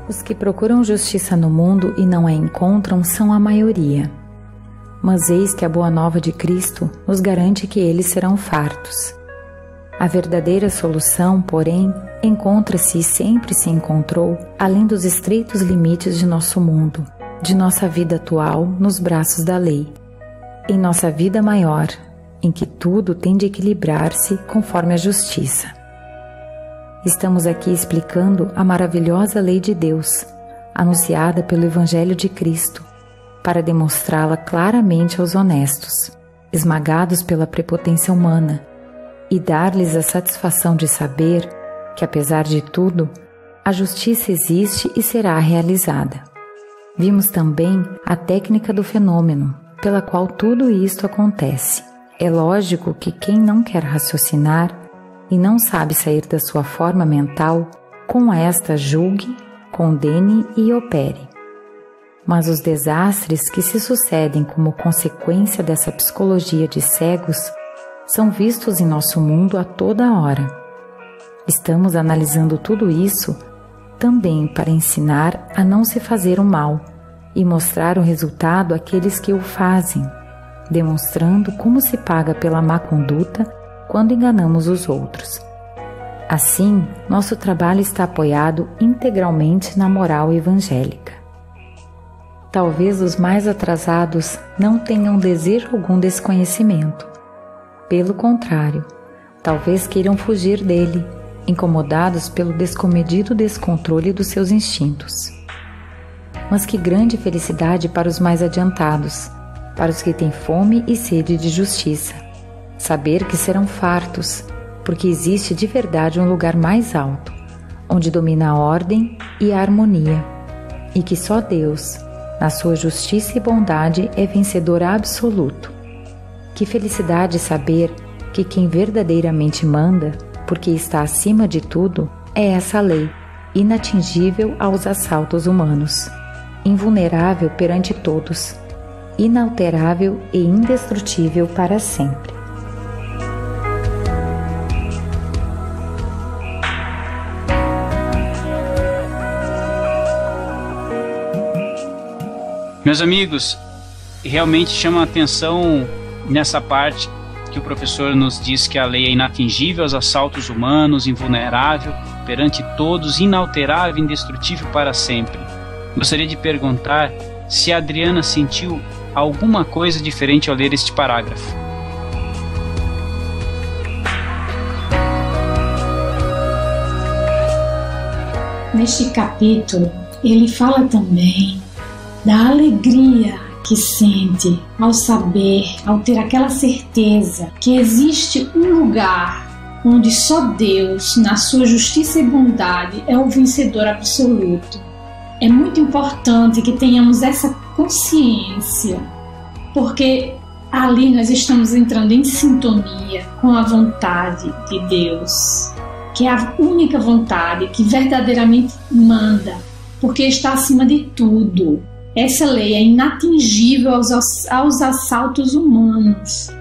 Os que procuram justiça no mundo e não a encontram são a maioria. Mas eis que a boa nova de Cristo nos garante que eles serão fartos. A verdadeira solução, porém, encontra-se e sempre se encontrou além dos estreitos limites de nosso mundo, de nossa vida atual nos braços da lei, em nossa vida maior, em que tudo tem de equilibrar-se conforme a justiça. Estamos aqui explicando a maravilhosa lei de Deus, anunciada pelo Evangelho de Cristo, para demonstrá-la claramente aos honestos, esmagados pela prepotência humana, e dar-lhes a satisfação de saber que, apesar de tudo, a justiça existe e será realizada. Vimos também a técnica do fenômeno, pela qual tudo isto acontece. É lógico que quem não quer raciocinar e não sabe sair da sua forma mental, com esta julgue, condene e opere. Mas os desastres que se sucedem como consequência dessa psicologia de cegos são vistos em nosso mundo a toda hora. Estamos analisando tudo isso também para ensinar a não se fazer o mal e mostrar o resultado àqueles que o fazem, demonstrando como se paga pela má conduta quando enganamos os outros. Assim, nosso trabalho está apoiado integralmente na moral evangélica. Talvez os mais atrasados não tenham desejo algum desse conhecimento. Pelo contrário, talvez queiram fugir dele, incomodados pelo descomedido descontrole dos seus instintos. Mas que grande felicidade para os mais adiantados, para os que têm fome e sede de justiça. Saber que serão fartos, porque existe de verdade um lugar mais alto, onde domina a ordem e a harmonia, e que só Deus, na sua justiça e bondade, é vencedor absoluto. Que felicidade saber que quem verdadeiramente manda, porque está acima de tudo, é essa lei, inatingível aos assaltos humanos, invulnerável perante todos, inalterável e indestrutível para sempre. Meus amigos, realmente chama a atenção nessa parte que o professor nos diz que a lei é inatingível aos assaltos humanos, invulnerável perante todos, inalterável e indestrutível para sempre. Gostaria de perguntar se a Adriana sentiu alguma coisa diferente ao ler este parágrafo. Neste capítulo, ele fala também da alegria que sente ao saber, ao ter aquela certeza que existe um lugar onde só Deus, na sua justiça e bondade, é o vencedor absoluto. É muito importante que tenhamos essa consciência, porque ali nós estamos entrando em sintonia com a vontade de Deus, que é a única vontade que verdadeiramente manda, porque está acima de tudo. Essa lei é inatingível aos assaltos humanos,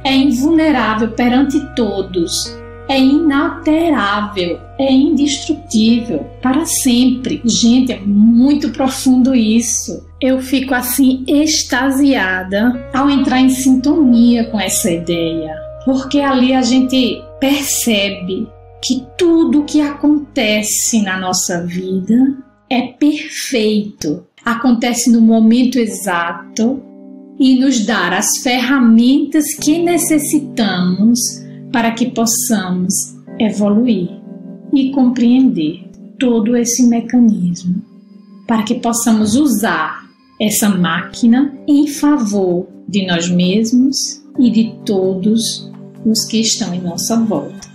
é invulnerável perante todos, é inalterável, é indestrutível para sempre. Gente, é muito profundo isso. Eu fico assim extasiada ao entrar em sintonia com essa ideia, porque ali a gente percebe que tudo que acontece na nossa vida é perfeito, acontece no momento exato e nos dá as ferramentas que necessitamos para que possamos evoluir e compreender todo esse mecanismo, para que possamos usar essa máquina em favor de nós mesmos e de todos os que estão em nossa volta.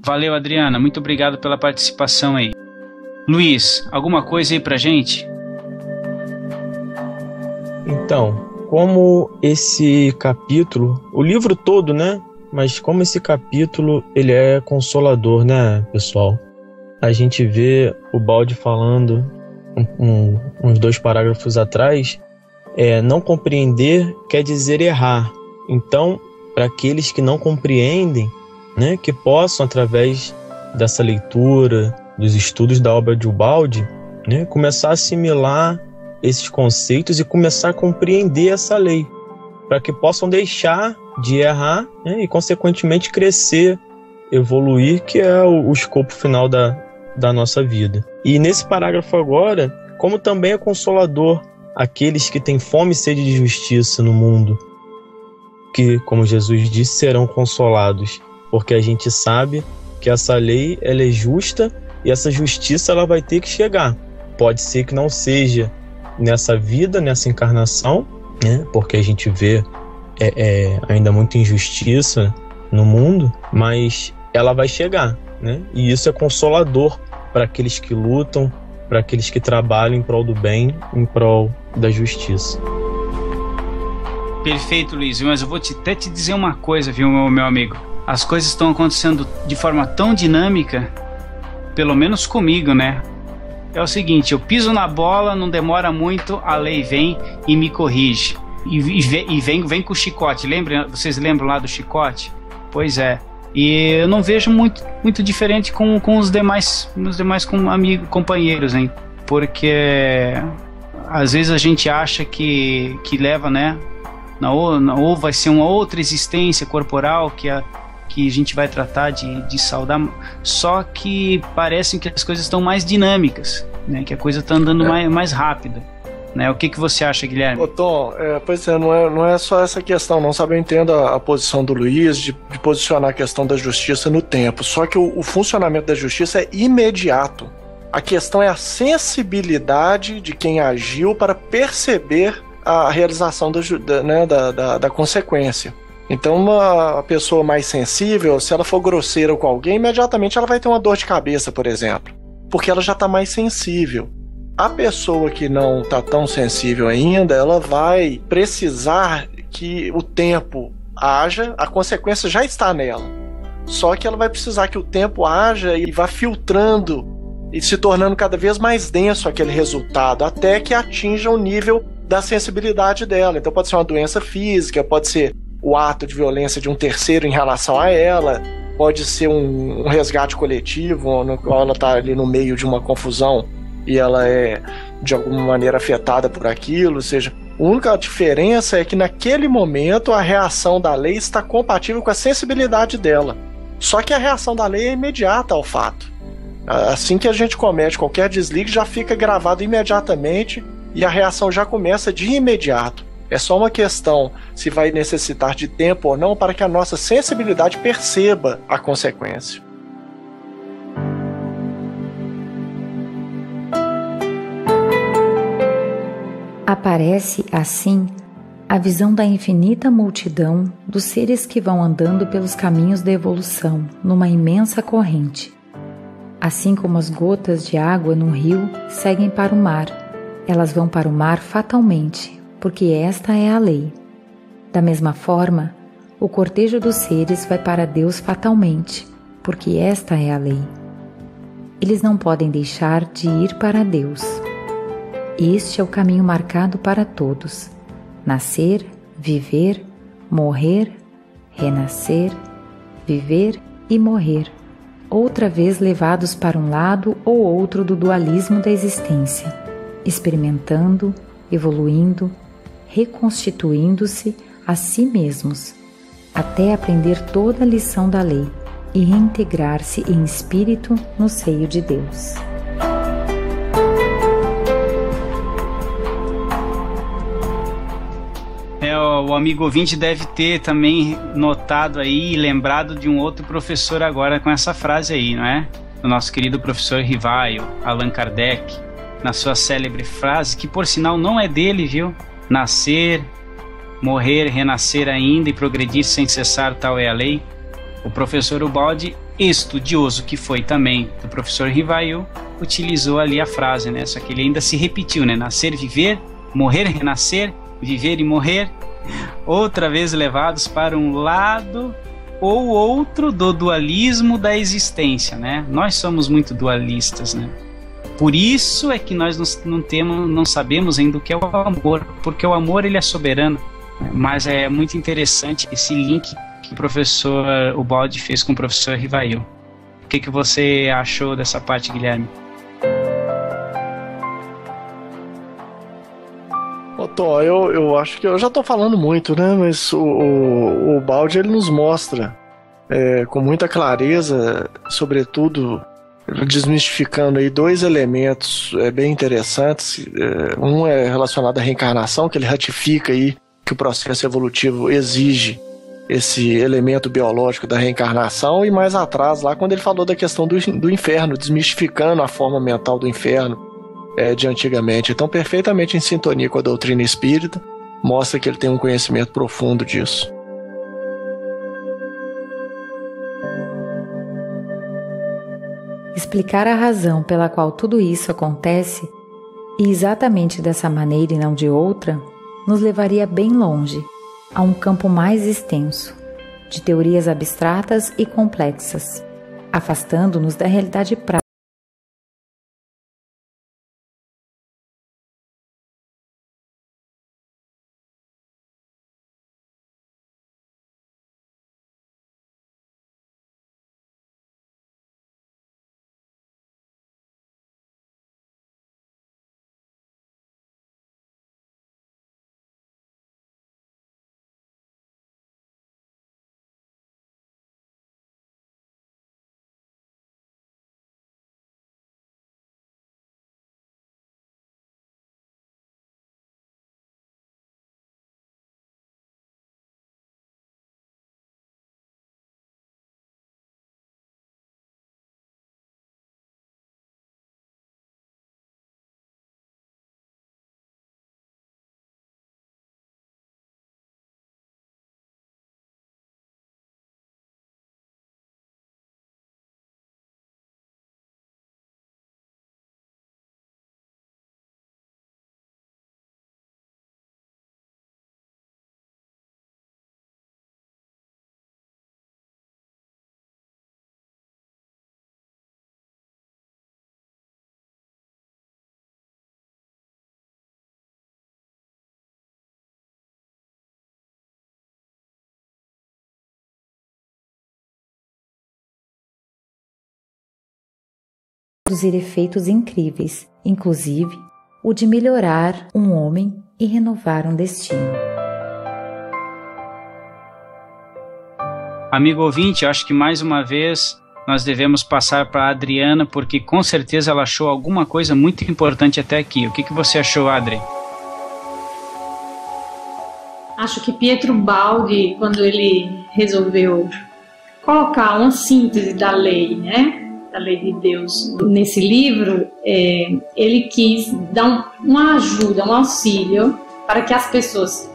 Valeu, Adriana. Muito obrigado pela participação aí. Luiz, alguma coisa aí pra gente? Então, como esse capítulo, o livro todo, né? Mas como esse capítulo, ele é consolador, né, pessoal? A gente vê o Baldi falando uns 2 parágrafos atrás, não compreender quer dizer errar. Então, para aqueles que não compreendem, né, que possam, através dessa leitura, dos estudos da obra de Ubaldi, né, começar a assimilar esses conceitos e começar a compreender essa lei, para que possam deixar de errar, né, e, consequentemente, crescer, evoluir, que é o escopo final da nossa vida. E nesse parágrafo agora, como também é consolador aqueles que têm fome e sede de justiça no mundo, que, como Jesus disse, serão consolados, porque a gente sabe que essa lei ela é justa e essa justiça ela vai ter que chegar. Pode ser que não seja nessa vida, nessa encarnação, né? Porque a gente vê ainda muita injustiça no mundo, mas ela vai chegar, né? E isso é consolador para aqueles que lutam, para aqueles que trabalham em prol do bem, em prol da justiça. Perfeito, Luiz, mas eu vou até te dizer uma coisa, viu, meu amigo? As coisas estão acontecendo de forma tão dinâmica, pelo menos comigo, né? É o seguinte, eu piso na bola, não demora muito, a lei vem e me corrige. E vem com o chicote. Vocês lembram lá do chicote? Pois é. E eu não vejo muito diferente com os demais companheiros, hein? Porque às vezes a gente acha que leva, né? Ou vai ser uma outra existência corporal que a gente vai tratar de saudar, só que parece que as coisas estão mais dinâmicas, né? Que a coisa está andando mais rápida, né? O que você acha, Guilherme? Ô Tom, pois é, não é só essa questão, não, sabe? Eu entendo a posição do Luiz de posicionar a questão da justiça no tempo, só que o funcionamento da justiça é imediato. A questão é a sensibilidade de quem agiu para perceber a realização da consequência. Então, uma pessoa mais sensível, se ela for grosseira com alguém, imediatamente ela vai ter uma dor de cabeça, por exemplo, porque ela já está mais sensível. A pessoa que não está tão sensível ainda, ela vai precisar que o tempo haja, a consequência já está nela. Só que ela vai precisar que o tempo haja e vá filtrando e se tornando cada vez mais denso aquele resultado, até que atinja o nível da sensibilidade dela. Então pode ser uma doença física, pode ser o ato de violência de um terceiro em relação a ela, pode ser um resgate coletivo, no qual ela está ali no meio de uma confusão e ela é de alguma maneira afetada por aquilo. Ou seja, a única diferença é que naquele momento a reação da lei está compatível com a sensibilidade dela. Só que a reação da lei é imediata ao fato. Assim que a gente comete qualquer deslize, já fica gravado imediatamente e a reação já começa de imediato. É só uma questão se vai necessitar de tempo ou não para que a nossa sensibilidade perceba a consequência. Aparece, assim, a visão da infinita multidão dos seres que vão andando pelos caminhos da evolução numa imensa corrente. Assim como as gotas de água num rio seguem para o mar, elas vão para o mar fatalmente, porque esta é a lei. Da mesma forma, o cortejo dos seres vai para Deus fatalmente, porque esta é a lei. Eles não podem deixar de ir para Deus. Este é o caminho marcado para todos: nascer, viver, morrer, renascer, viver e morrer, outra vez levados para um lado ou outro do dualismo da existência, experimentando, evoluindo, reconstituindo-se a si mesmos, até aprender toda a lição da lei e reintegrar-se em espírito no seio de Deus. O amigo ouvinte deve ter também notado aí e lembrado de um outro professor agora com essa frase aí, não é? O nosso querido professor Rivaio, Allan Kardec, na sua célebre frase, que por sinal não é dele, viu? Nascer, morrer, renascer ainda e progredir sem cessar, tal é a lei. O professor Ubaldi, estudioso que foi também do professor Rivaio, utilizou ali a frase, né? Só que ele ainda se repetiu, né? Nascer, viver, morrer, renascer, viver e morrer, outra vez levados para um lado ou outro do dualismo da existência, né? Nós somos muito dualistas, né? Por isso é que nós não sabemos ainda o que é o amor, porque o amor ele é soberano. Mas é muito interessante esse link que o professor Ubaldi fez com o professor Rivail. O que você achou dessa parte, Guilherme? Tó, eu acho que eu já tô falando muito, né? Mas o Ubaldi, ele nos mostra com muita clareza, sobretudo desmistificando aí dois elementos bem interessantes. Um é relacionado à reencarnação, que ele ratifica aí que o processo evolutivo exige esse elemento biológico da reencarnação, e mais atrás, lá quando ele falou da questão do inferno, desmistificando a forma mental do inferno de antigamente. Então, perfeitamente em sintonia com a doutrina espírita, mostra que ele tem um conhecimento profundo disso. Explicar a razão pela qual tudo isso acontece, e exatamente dessa maneira e não de outra, nos levaria bem longe, a um campo mais extenso, de teorias abstratas e complexas, afastando-nos da realidade prática produzir efeitos incríveis, inclusive o de melhorar um homem e renovar um destino. Amigo ouvinte, eu acho que mais uma vez nós devemos passar para a Adriana, porque com certeza ela achou alguma coisa muito importante até aqui. O que você achou, Adri? Acho que Pietro Baldi, quando ele resolveu colocar uma síntese da lei, né? Da lei de Deus nesse livro, ele quis dar uma ajuda, um auxílio para que as pessoas,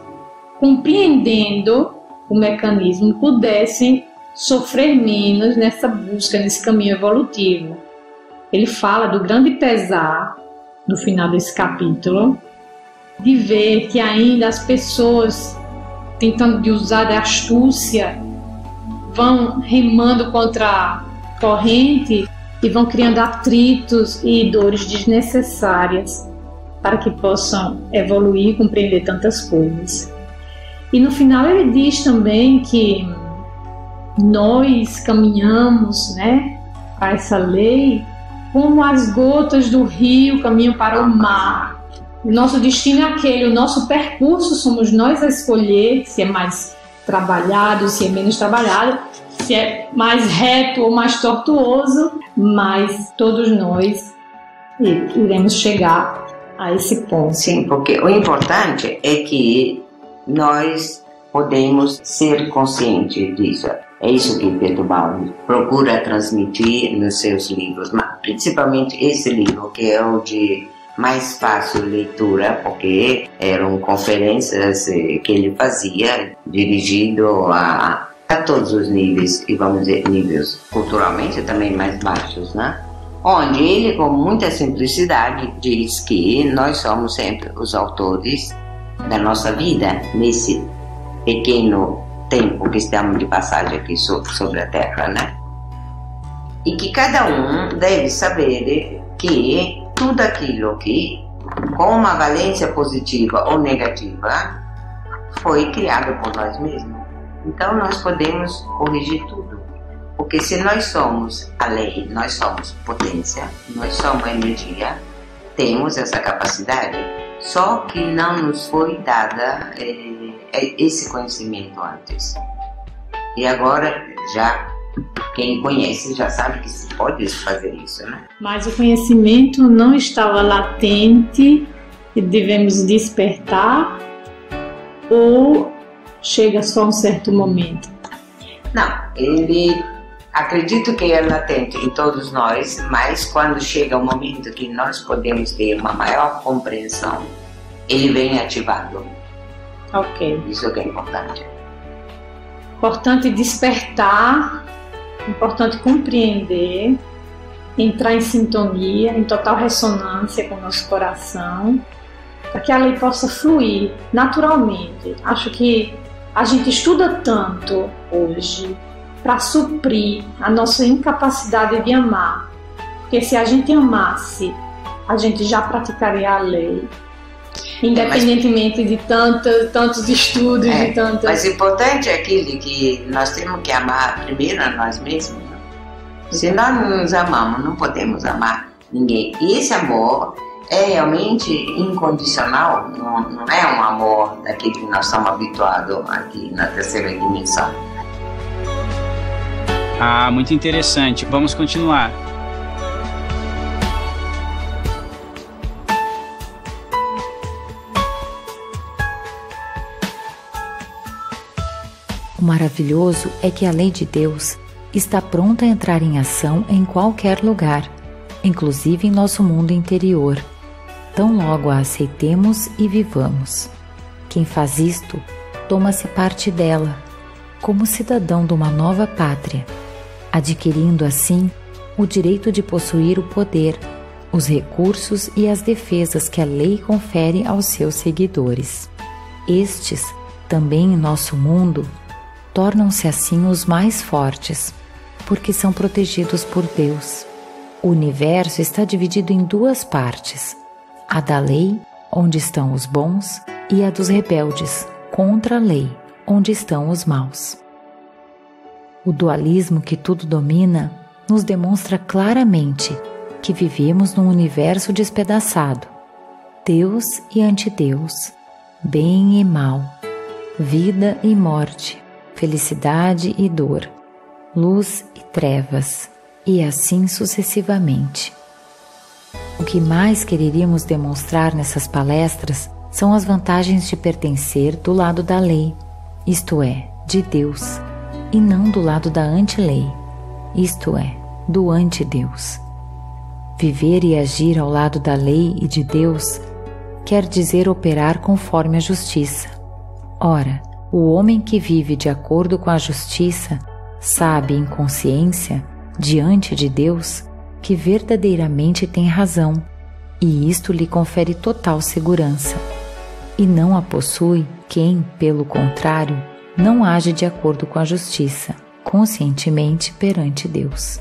compreendendo o mecanismo, pudessem sofrer menos nessa busca, nesse caminho evolutivo. Ele fala do grande pesar, no final desse capítulo, de ver que ainda as pessoas, tentando de usar da astúcia, vão remando contra a corrente e vão criando atritos e dores desnecessárias para que possam evoluir e compreender tantas coisas. E no final ele diz também que nós caminhamos, né, para essa lei como as gotas do rio caminham para o mar. O nosso destino é aquele, o nosso percurso somos nós a escolher se é mais trabalhado, se é menos trabalhado, se é mais reto ou mais tortuoso, mas todos nós iremos chegar a esse ponto. Sim, porque o importante é que nós podemos ser conscientes disso. É isso que Pietro Baldi procura transmitir nos seus livros, mas principalmente esse livro, que é o de mais fácil leitura, porque eram conferências que ele fazia dirigido a todos os níveis, e vamos dizer, níveis culturalmente também mais baixos, né? Onde ele, com muita simplicidade, diz que nós somos sempre os autores da nossa vida nesse pequeno tempo que estamos de passagem aqui sobre a Terra, né? E que cada um deve saber que tudo aquilo que, com uma valência positiva ou negativa, foi criado por nós mesmos. Então nós podemos corrigir tudo. Porque se nós somos a lei, nós somos potência, nós somos energia, temos essa capacidade, só que não nos foi dada esse conhecimento antes. E agora já quem conhece já sabe que se pode fazer isso, né? Mas o conhecimento não estava latente e devemos despertar, ou chega só um certo momento? Não, acredito que é latente em todos nós, mas quando chega o momento que nós podemos ter uma maior compreensão, ele vem ativado. Ok. Isso que é importante. Importante despertar, importante compreender, entrar em sintonia, em total ressonância com o nosso coração, para que a lei possa fluir naturalmente. Acho que a gente estuda tanto hoje para suprir a nossa incapacidade de amar, porque se a gente amasse, a gente já praticaria a lei, independentemente de tantos estudos e tantas... Mas o importante é aquilo que nós temos que amar primeiro a nós mesmos. Se nós não nos amamos, não podemos amar ninguém. E esse amor é realmente incondicional, não é um amor daquele que nós estamos habituados aqui na terceira dimensão. Ah, muito interessante. Vamos continuar. O maravilhoso é que a lei de Deus está pronta a entrar em ação em qualquer lugar, inclusive em nosso mundo interior, tão logo a aceitemos e vivamos. Quem faz isto, toma-se parte dela, como cidadão de uma nova pátria, adquirindo assim o direito de possuir o poder, os recursos e as defesas que a lei confere aos seus seguidores. Estes, também em nosso mundo, tornam-se assim os mais fortes, porque são protegidos por Deus. O universo está dividido em duas partes, a da lei, onde estão os bons, e a dos rebeldes, contra a lei, onde estão os maus. O dualismo que tudo domina nos demonstra claramente que vivemos num universo despedaçado. Deus e antideus, bem e mal, vida e morte, felicidade e dor, luz e trevas, e assim sucessivamente. O que mais quereríamos demonstrar nessas palestras são as vantagens de pertencer do lado da lei, isto é, de Deus, e não do lado da anti-lei, isto é, do anti-Deus. Viver e agir ao lado da lei e de Deus quer dizer operar conforme a justiça. Ora, o homem que vive de acordo com a justiça sabe em consciência, diante de Deus, que verdadeiramente tem razão, e isto lhe confere total segurança. E não a possui quem, pelo contrário, não age de acordo com a justiça, conscientemente perante Deus.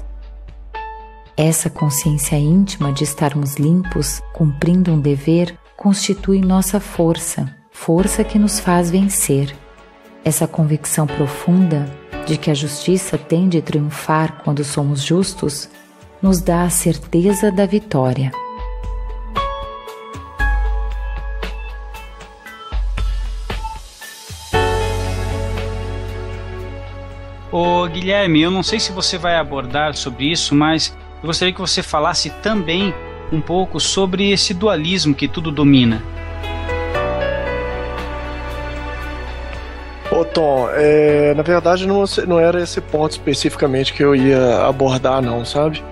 Essa consciência íntima de estarmos limpos, cumprindo um dever, constitui nossa força, força que nos faz vencer. Essa convicção profunda de que a justiça tem de triunfar quando somos justos, nos dá a certeza da vitória. Ô Guilherme, eu não sei se você vai abordar sobre isso, mas eu gostaria que você falasse também um pouco sobre esse dualismo que tudo domina. Ô Tom, na verdade não era esse ponto especificamente que eu ia abordar não, sabe?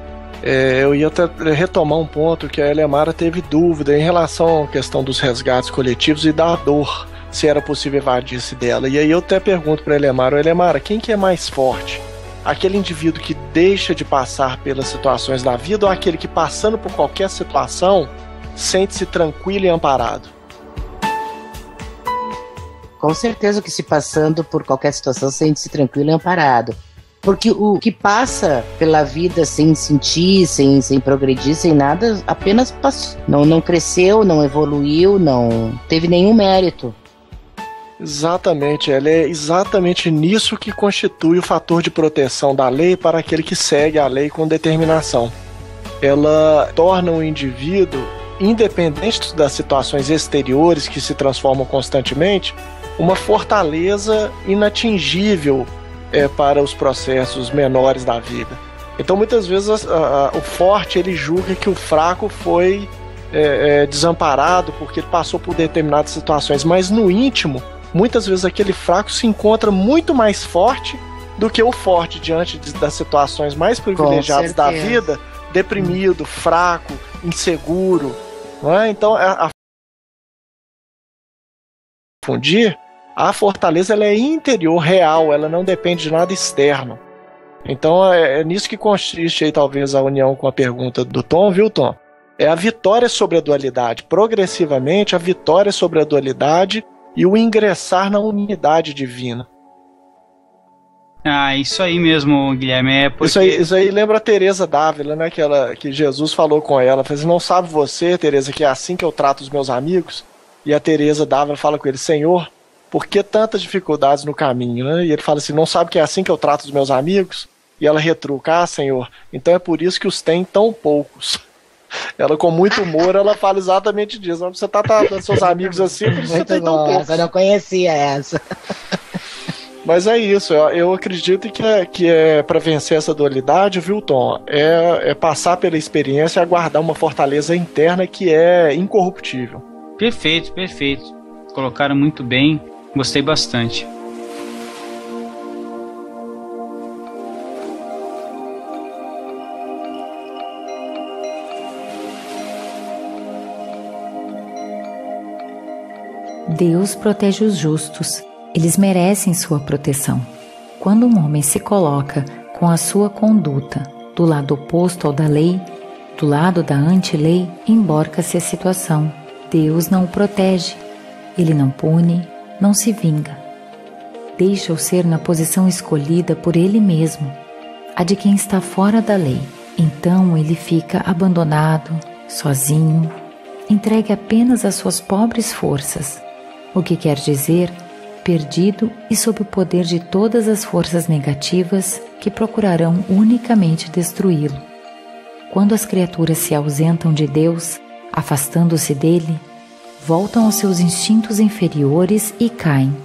Eu ia até retomar um ponto que a Elemara teve dúvida em relação à questão dos resgates coletivos e da dor, se era possível evadir-se dela. E aí eu até pergunto para Elemara, quem que é mais forte? Aquele indivíduo que deixa de passar pelas situações da vida ou aquele que, passando por qualquer situação, sente-se tranquilo e amparado? Com certeza que, se passando por qualquer situação, sente-se tranquilo e amparado. Porque o que passa pela vida sem sentir, sem progredir, sem nada, apenas passou. Não cresceu, não evoluiu, não teve nenhum mérito. Exatamente, ela é exatamente nisso que constitui o fator de proteção da lei para aquele que segue a lei com determinação. Ela torna o indivíduo, independente das situações exteriores que se transformam constantemente, uma fortaleza inatingível para os processos menores da vida. Então muitas vezes o forte ele julga que o fraco foi desamparado porque ele passou por determinadas situações, mas no íntimo, muitas vezes aquele fraco se encontra muito mais forte do que o forte diante das situações mais privilegiadas da vida, deprimido, fraco, inseguro, não é? Então a fortaleza ela é interior, real, ela não depende de nada externo. Então é nisso que consiste aí talvez a união com a pergunta do Tom, viu, Tom? É a vitória sobre a dualidade, progressivamente a vitória sobre a dualidade e o ingressar na unidade divina. Ah, isso aí mesmo, Guilherme. Isso aí lembra a Teresa d'Ávila, né? Que Jesus falou com ela, falou assim, não sabe você, Teresa, que é assim que eu trato os meus amigos? E a Teresa d'Ávila fala com ele, Senhor, por que tantas dificuldades no caminho, né? E ele fala assim, não sabe que é assim que eu trato os meus amigos? E ela retruca, Senhor, então é por isso que os tem tão poucos. Ela, com muito humor, ela fala exatamente disso. Você tá tratando seus amigos assim, por isso você tem tão poucos. Eu não conhecia essa. Mas é isso, eu acredito que é para vencer essa dualidade, viu, Tom? É passar pela experiência e aguardar uma fortaleza interna que é incorruptível. Perfeito. Colocaram muito bem, gostei bastante. Deus protege os justos. Eles merecem sua proteção. Quando um homem se coloca com a sua conduta do lado oposto ao da lei, do lado da anti-lei, emborca-se a situação. Deus não o protege. Ele não pune, não se vinga. Deixa-o ser na posição escolhida por ele mesmo, a de quem está fora da lei. Então ele fica abandonado, sozinho, entregue apenas às suas pobres forças, o que quer dizer perdido e sob o poder de todas as forças negativas que procurarão unicamente destruí-lo. quando as criaturas se ausentam de Deus, afastando-se dele, voltam aos seus instintos inferiores e caem,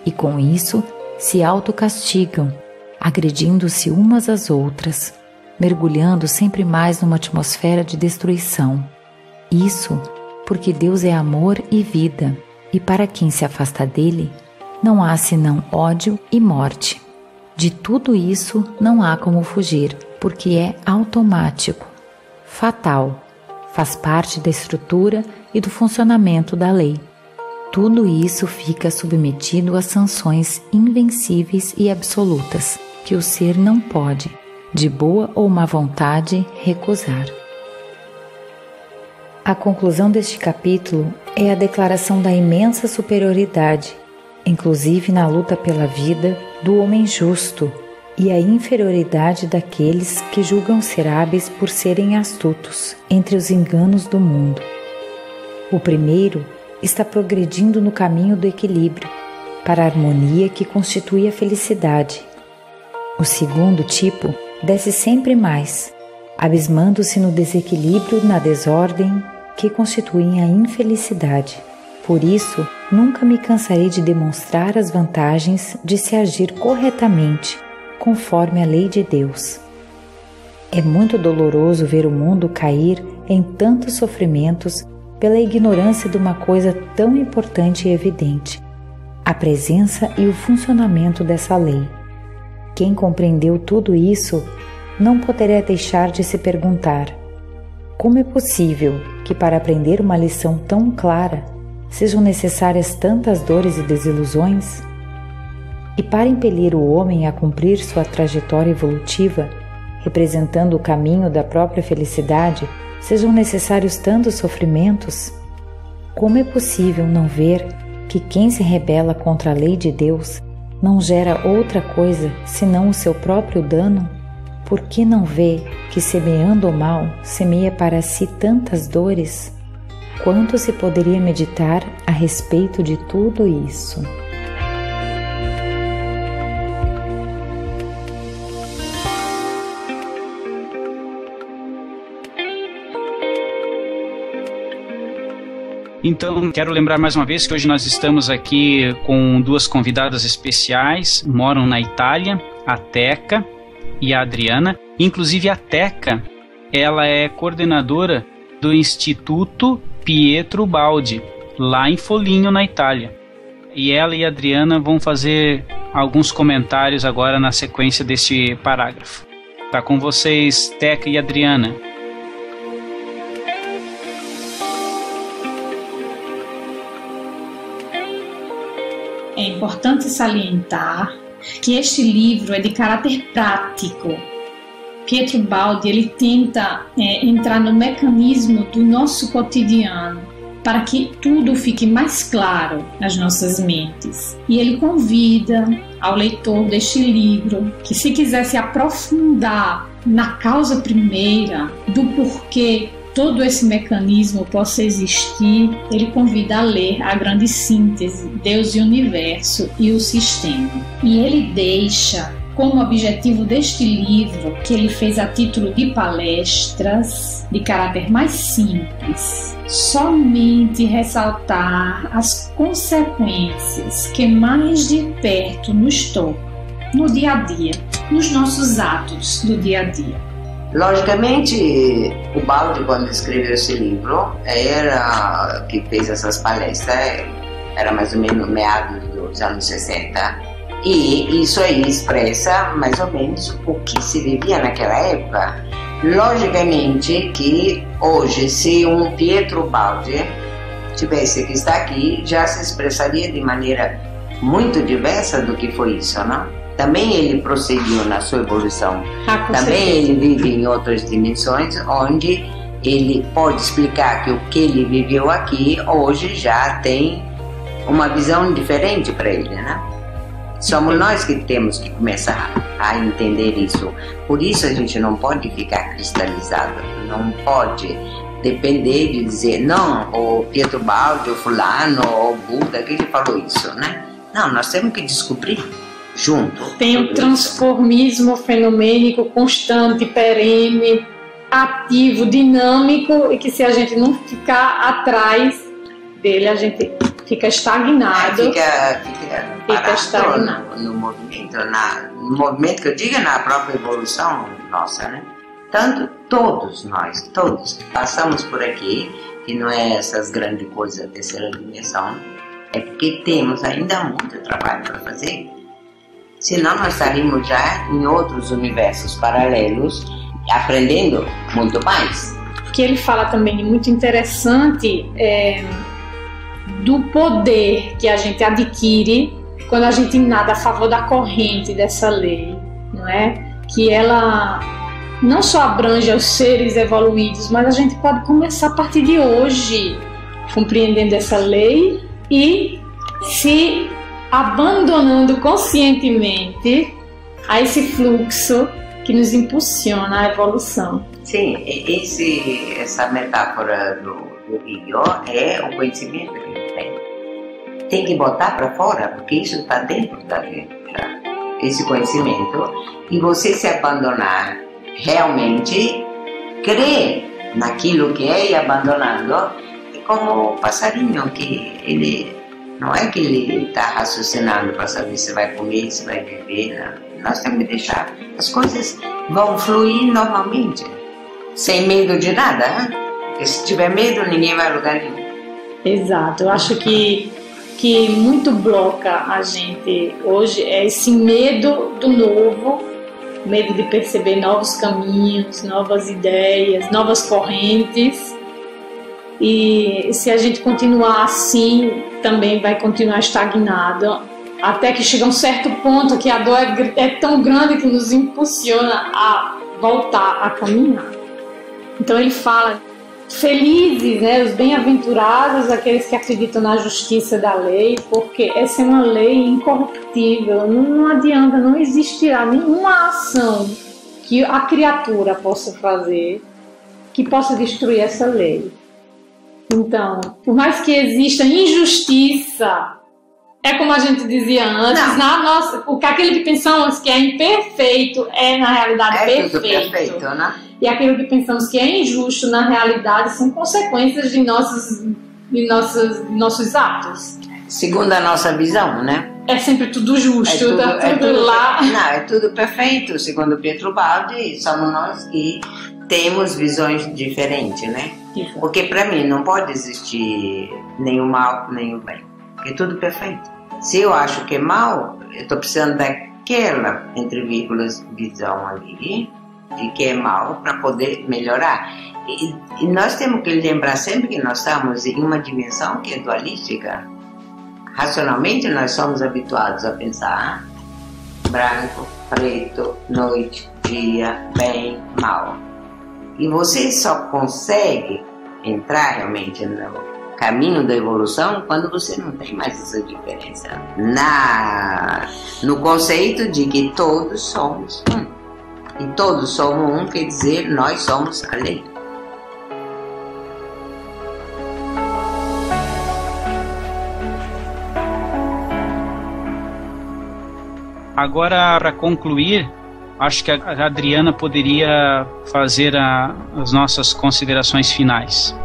e com isso se autocastigam, agredindo-se umas às outras, mergulhando sempre mais numa atmosfera de destruição. Isso porque Deus é amor e vida, e para quem se afasta dele, não há senão ódio e morte. De tudo isso não há como fugir, porque é automático, fatal, faz parte da estrutura e do funcionamento da lei. Tudo isso fica submetido a sanções invencíveis e absolutas, que o ser não pode, de boa ou má vontade, recusar. A conclusão deste capítulo é a declaração da imensa superioridade, inclusive na luta pela vida, do homem justo, e a inferioridade daqueles que julgam ser hábeis por serem astutos entre os enganos do mundo. O primeiro está progredindo no caminho do equilíbrio, para a harmonia que constitui a felicidade. O segundo tipo desce sempre mais, abismando-se no desequilíbrio e na desordem que constituem a infelicidade. Por isso, nunca me cansarei de demonstrar as vantagens de se agir corretamente, conforme a lei de Deus. É muito doloroso ver o mundo cair em tantos sofrimentos pela ignorância de uma coisa tão importante e evidente, a presença e o funcionamento dessa lei. Quem compreendeu tudo isso não poderia deixar de se perguntar: como é possível que para aprender uma lição tão clara sejam necessárias tantas dores e desilusões? E para impelir o homem a cumprir sua trajetória evolutiva, representando o caminho da própria felicidade, sejam necessários tantos sofrimentos? Como é possível não ver que quem se rebela contra a lei de Deus não gera outra coisa senão o seu próprio dano? Por que não vê que, semeando o mal, semeia para si tantas dores? Quanto se poderia meditar a respeito de tudo isso? Então, quero lembrar mais uma vez que hoje nós estamos aqui com duas convidadas especiais, moram na Itália, a Teca e a Adriana. Inclusive a Teca, ela é coordenadora do Instituto Pietro Baldi, lá em Foligno, na Itália. E ela e a Adriana vão fazer alguns comentários agora na sequência deste parágrafo. Tá com vocês, Teca e Adriana. É importante salientar que este livro é de caráter prático. Pietro Baldi ele tenta entrar no mecanismo do nosso cotidiano para que tudo fique mais claro nas nossas mentes. E ele convida ao leitor deste livro que, se quiser se aprofundar na causa primeira do porquê todo esse mecanismo possa existir, ele convida a ler a grande síntese, Deus e o Universo e o Sistema. E ele deixa como objetivo deste livro, que ele fez a título de palestras de caráter mais simples, somente ressaltar as consequências que mais de perto nos tocam no dia a dia, nos nossos atos do dia a dia. Logicamente, o Baldi, quando escreveu esse livro, era que fez essas palestras, era mais ou menos meados dos anos 60, e isso aí expressa mais ou menos o que se vivia naquela época. Logicamente que hoje, se um Pietro Baldi tivesse que estar aqui, já se expressaria de maneira muito diversa do que foi isso, não? Também ele prosseguiu na sua evolução. Também ele vive em outras dimensões, onde ele pode explicar que o que ele viveu aqui, hoje já tem uma visão diferente para ele, né? Somos nós que temos que começar a entender isso. Por isso a gente não pode ficar cristalizado, não pode depender de dizer, não, o Pietro Baldi, o fulano, o Buda, que ele falou isso, né? Não, nós temos que descobrir junto. Tem o transformismo fenomênico constante, perene, ativo, dinâmico, e que se a gente não ficar atrás dele, a gente fica estagnado. Fica estagnado no movimento. No movimento que eu digo, na própria evolução nossa, né? Tanto todos nós passamos por aqui, que não é essas grandes coisas da terceira dimensão, é porque temos ainda muito trabalho para fazer. Senão nós estaríamos já em outros universos paralelos, aprendendo muito mais. O que ele fala também muito interessante é do poder que a gente adquire quando a gente nada a favor da corrente dessa lei, não é? Que ela não só abrange os seres evoluídos, mas a gente pode começar a partir de hoje compreendendo essa lei e se abandonando conscientemente a esse fluxo que nos impulsiona à evolução. Sim, essa metáfora do rio é o conhecimento que ele tem. Tem que botar para fora, porque isso está dentro da gente já. Esse conhecimento, e você se abandonar realmente, crer naquilo que é e abandonando, é como o passarinho, que ele não é que ele está raciocinando para saber se vai comer, se vai beber, não. Nós temos que deixar, as coisas vão fluir normalmente, sem medo de nada, hein? Porque se tiver medo, ninguém vai a lugar nenhum. Exato, eu acho que muito bloca a gente hoje é esse medo do novo, medo de perceber novos caminhos, novas ideias, novas correntes. E se a gente continuar assim, também vai continuar estagnado, até que chega um certo ponto que a dor é tão grande que nos impulsiona a voltar a caminhar. Então ele fala, felizes, né, os bem-aventurados, aqueles que acreditam na justiça da lei, porque essa é uma lei incorruptível, não adianta, não existirá nenhuma ação que a criatura possa fazer que possa destruir essa lei. Então, por mais que exista injustiça, é como a gente dizia antes, aquele que pensamos que é imperfeito é na realidade perfeito. Tudo perfeito, né? E aquilo que pensamos que é injusto na realidade são consequências de nossos atos. Segundo a nossa visão, né? É sempre tudo justo, lá. Não, é tudo perfeito, segundo Pietro Baldi, somos nós que temos visões diferentes, né? Exato. Porque para mim não pode existir nem o mal nem o bem, porque é tudo perfeito. Se eu acho que é mal, eu estou precisando daquela, entre vírgulas, visão ali, de que é mal para poder melhorar. E nós temos que lembrar sempre que nós estamos em uma dimensão que é dualística. Racionalmente nós somos habituados a pensar branco, preto, noite, dia, bem, mal. E você só consegue entrar realmente no caminho da evolução quando você não tem mais essa diferença. No conceito de que todos somos um. E todos somos um, quer dizer, nós somos a lei. Agora, para concluir, acho que a Adriana poderia fazer as nossas considerações finais.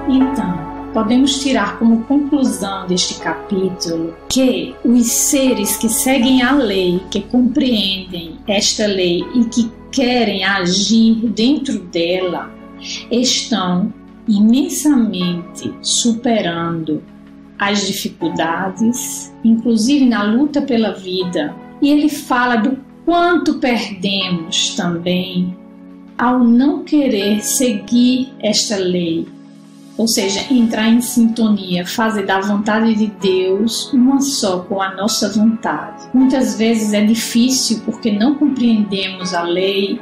Então, podemos tirar como conclusão deste capítulo que os seres que seguem a lei, que compreendem esta lei e que querem agir dentro dela, estão imensamente superando as dificuldades, inclusive na luta pela vida. E ele fala do quanto perdemos também ao não querer seguir esta lei, ou seja, entrar em sintonia, fazer da vontade de Deus uma só com a nossa vontade. Muitas vezes é difícil porque não compreendemos a lei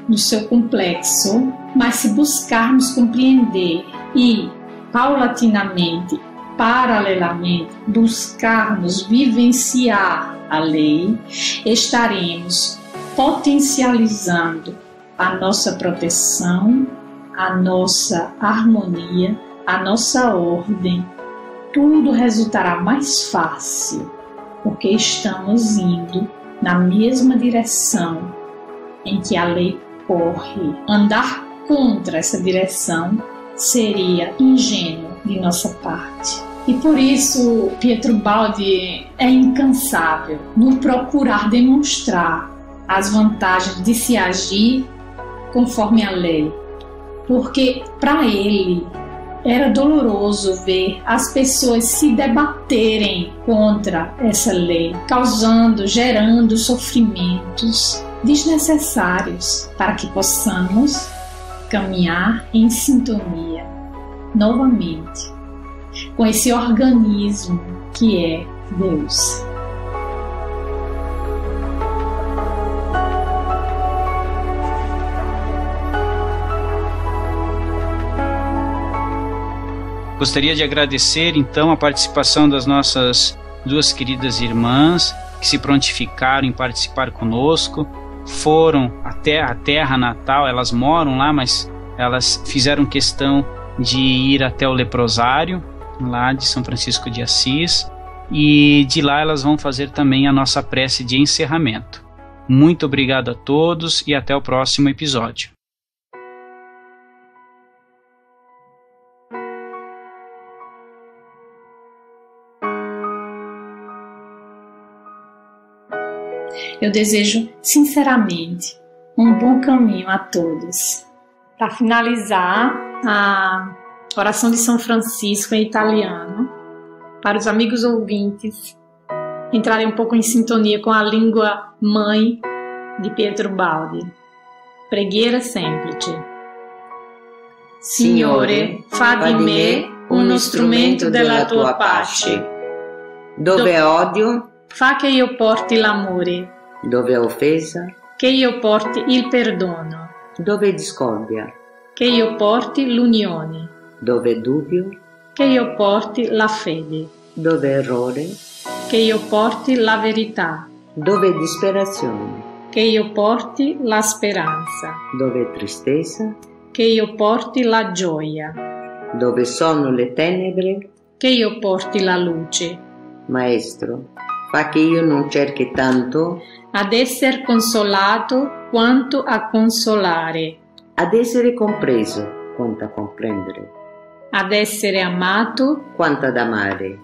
no seu complexo, mas se buscarmos compreender e paulatinamente, paralelamente, buscarmos vivenciar a lei, estaremos potencializando a nossa proteção, a nossa harmonia, a nossa ordem. Tudo resultará mais fácil, porque estamos indo na mesma direção em que a lei corre. Andar contra essa direção seria ingênuo de nossa parte. E por isso Pietro Baldi é incansável no procurar demonstrar as vantagens de se agir conforme a lei, porque para ele era doloroso ver as pessoas se debaterem contra essa lei, gerando sofrimentos desnecessários para que possamos caminhar em sintonia novamente com esse organismo que é Deus. Gostaria de agradecer então a participação das nossas duas queridas irmãs que se prontificaram em participar conosco, foram até a terra natal, elas moram lá, mas elas fizeram questão de ir até o leprosário, lá de São Francisco de Assis, e de lá elas vão fazer também a nossa prece de encerramento. Muito obrigado a todos e até o próximo episódio. Eu desejo sinceramente um bom caminho a todos. Para finalizar, a oração de São Francisco em italiano, para os amigos ouvintes entrarem um pouco em sintonia com a língua mãe de Pietro Baldi. Preghiera semplice. Signore, fa di me uno strumento della tua pace. Dove odio, fa che io porti l'amore. dove offesa, Che io porti il perdono. dove discordia, Che io porti l'unione. dove dubbio, Che io porti la fede. dove errore, Che io porti la verità. dove disperazione, Che io porti la speranza. dove tristezza, Che io porti la gioia. dove sono le tenebre. Che io porti la luce. Maestro, fa che io non cerchi tanto Ad esser consolato quanto a consolare. ad essere compreso quanto a comprendere, Ad essere amato quanto ad amare,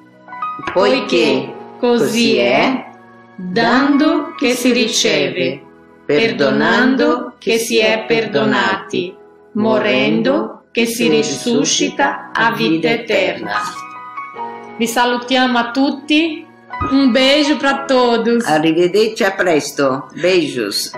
poiché così è, dando che si riceve, perdonando che si è perdonati, morendo che si risuscita a vita eterna. Vi salutiamo a tutti, un beijo para todos. Arrivederci, a presto, beijos.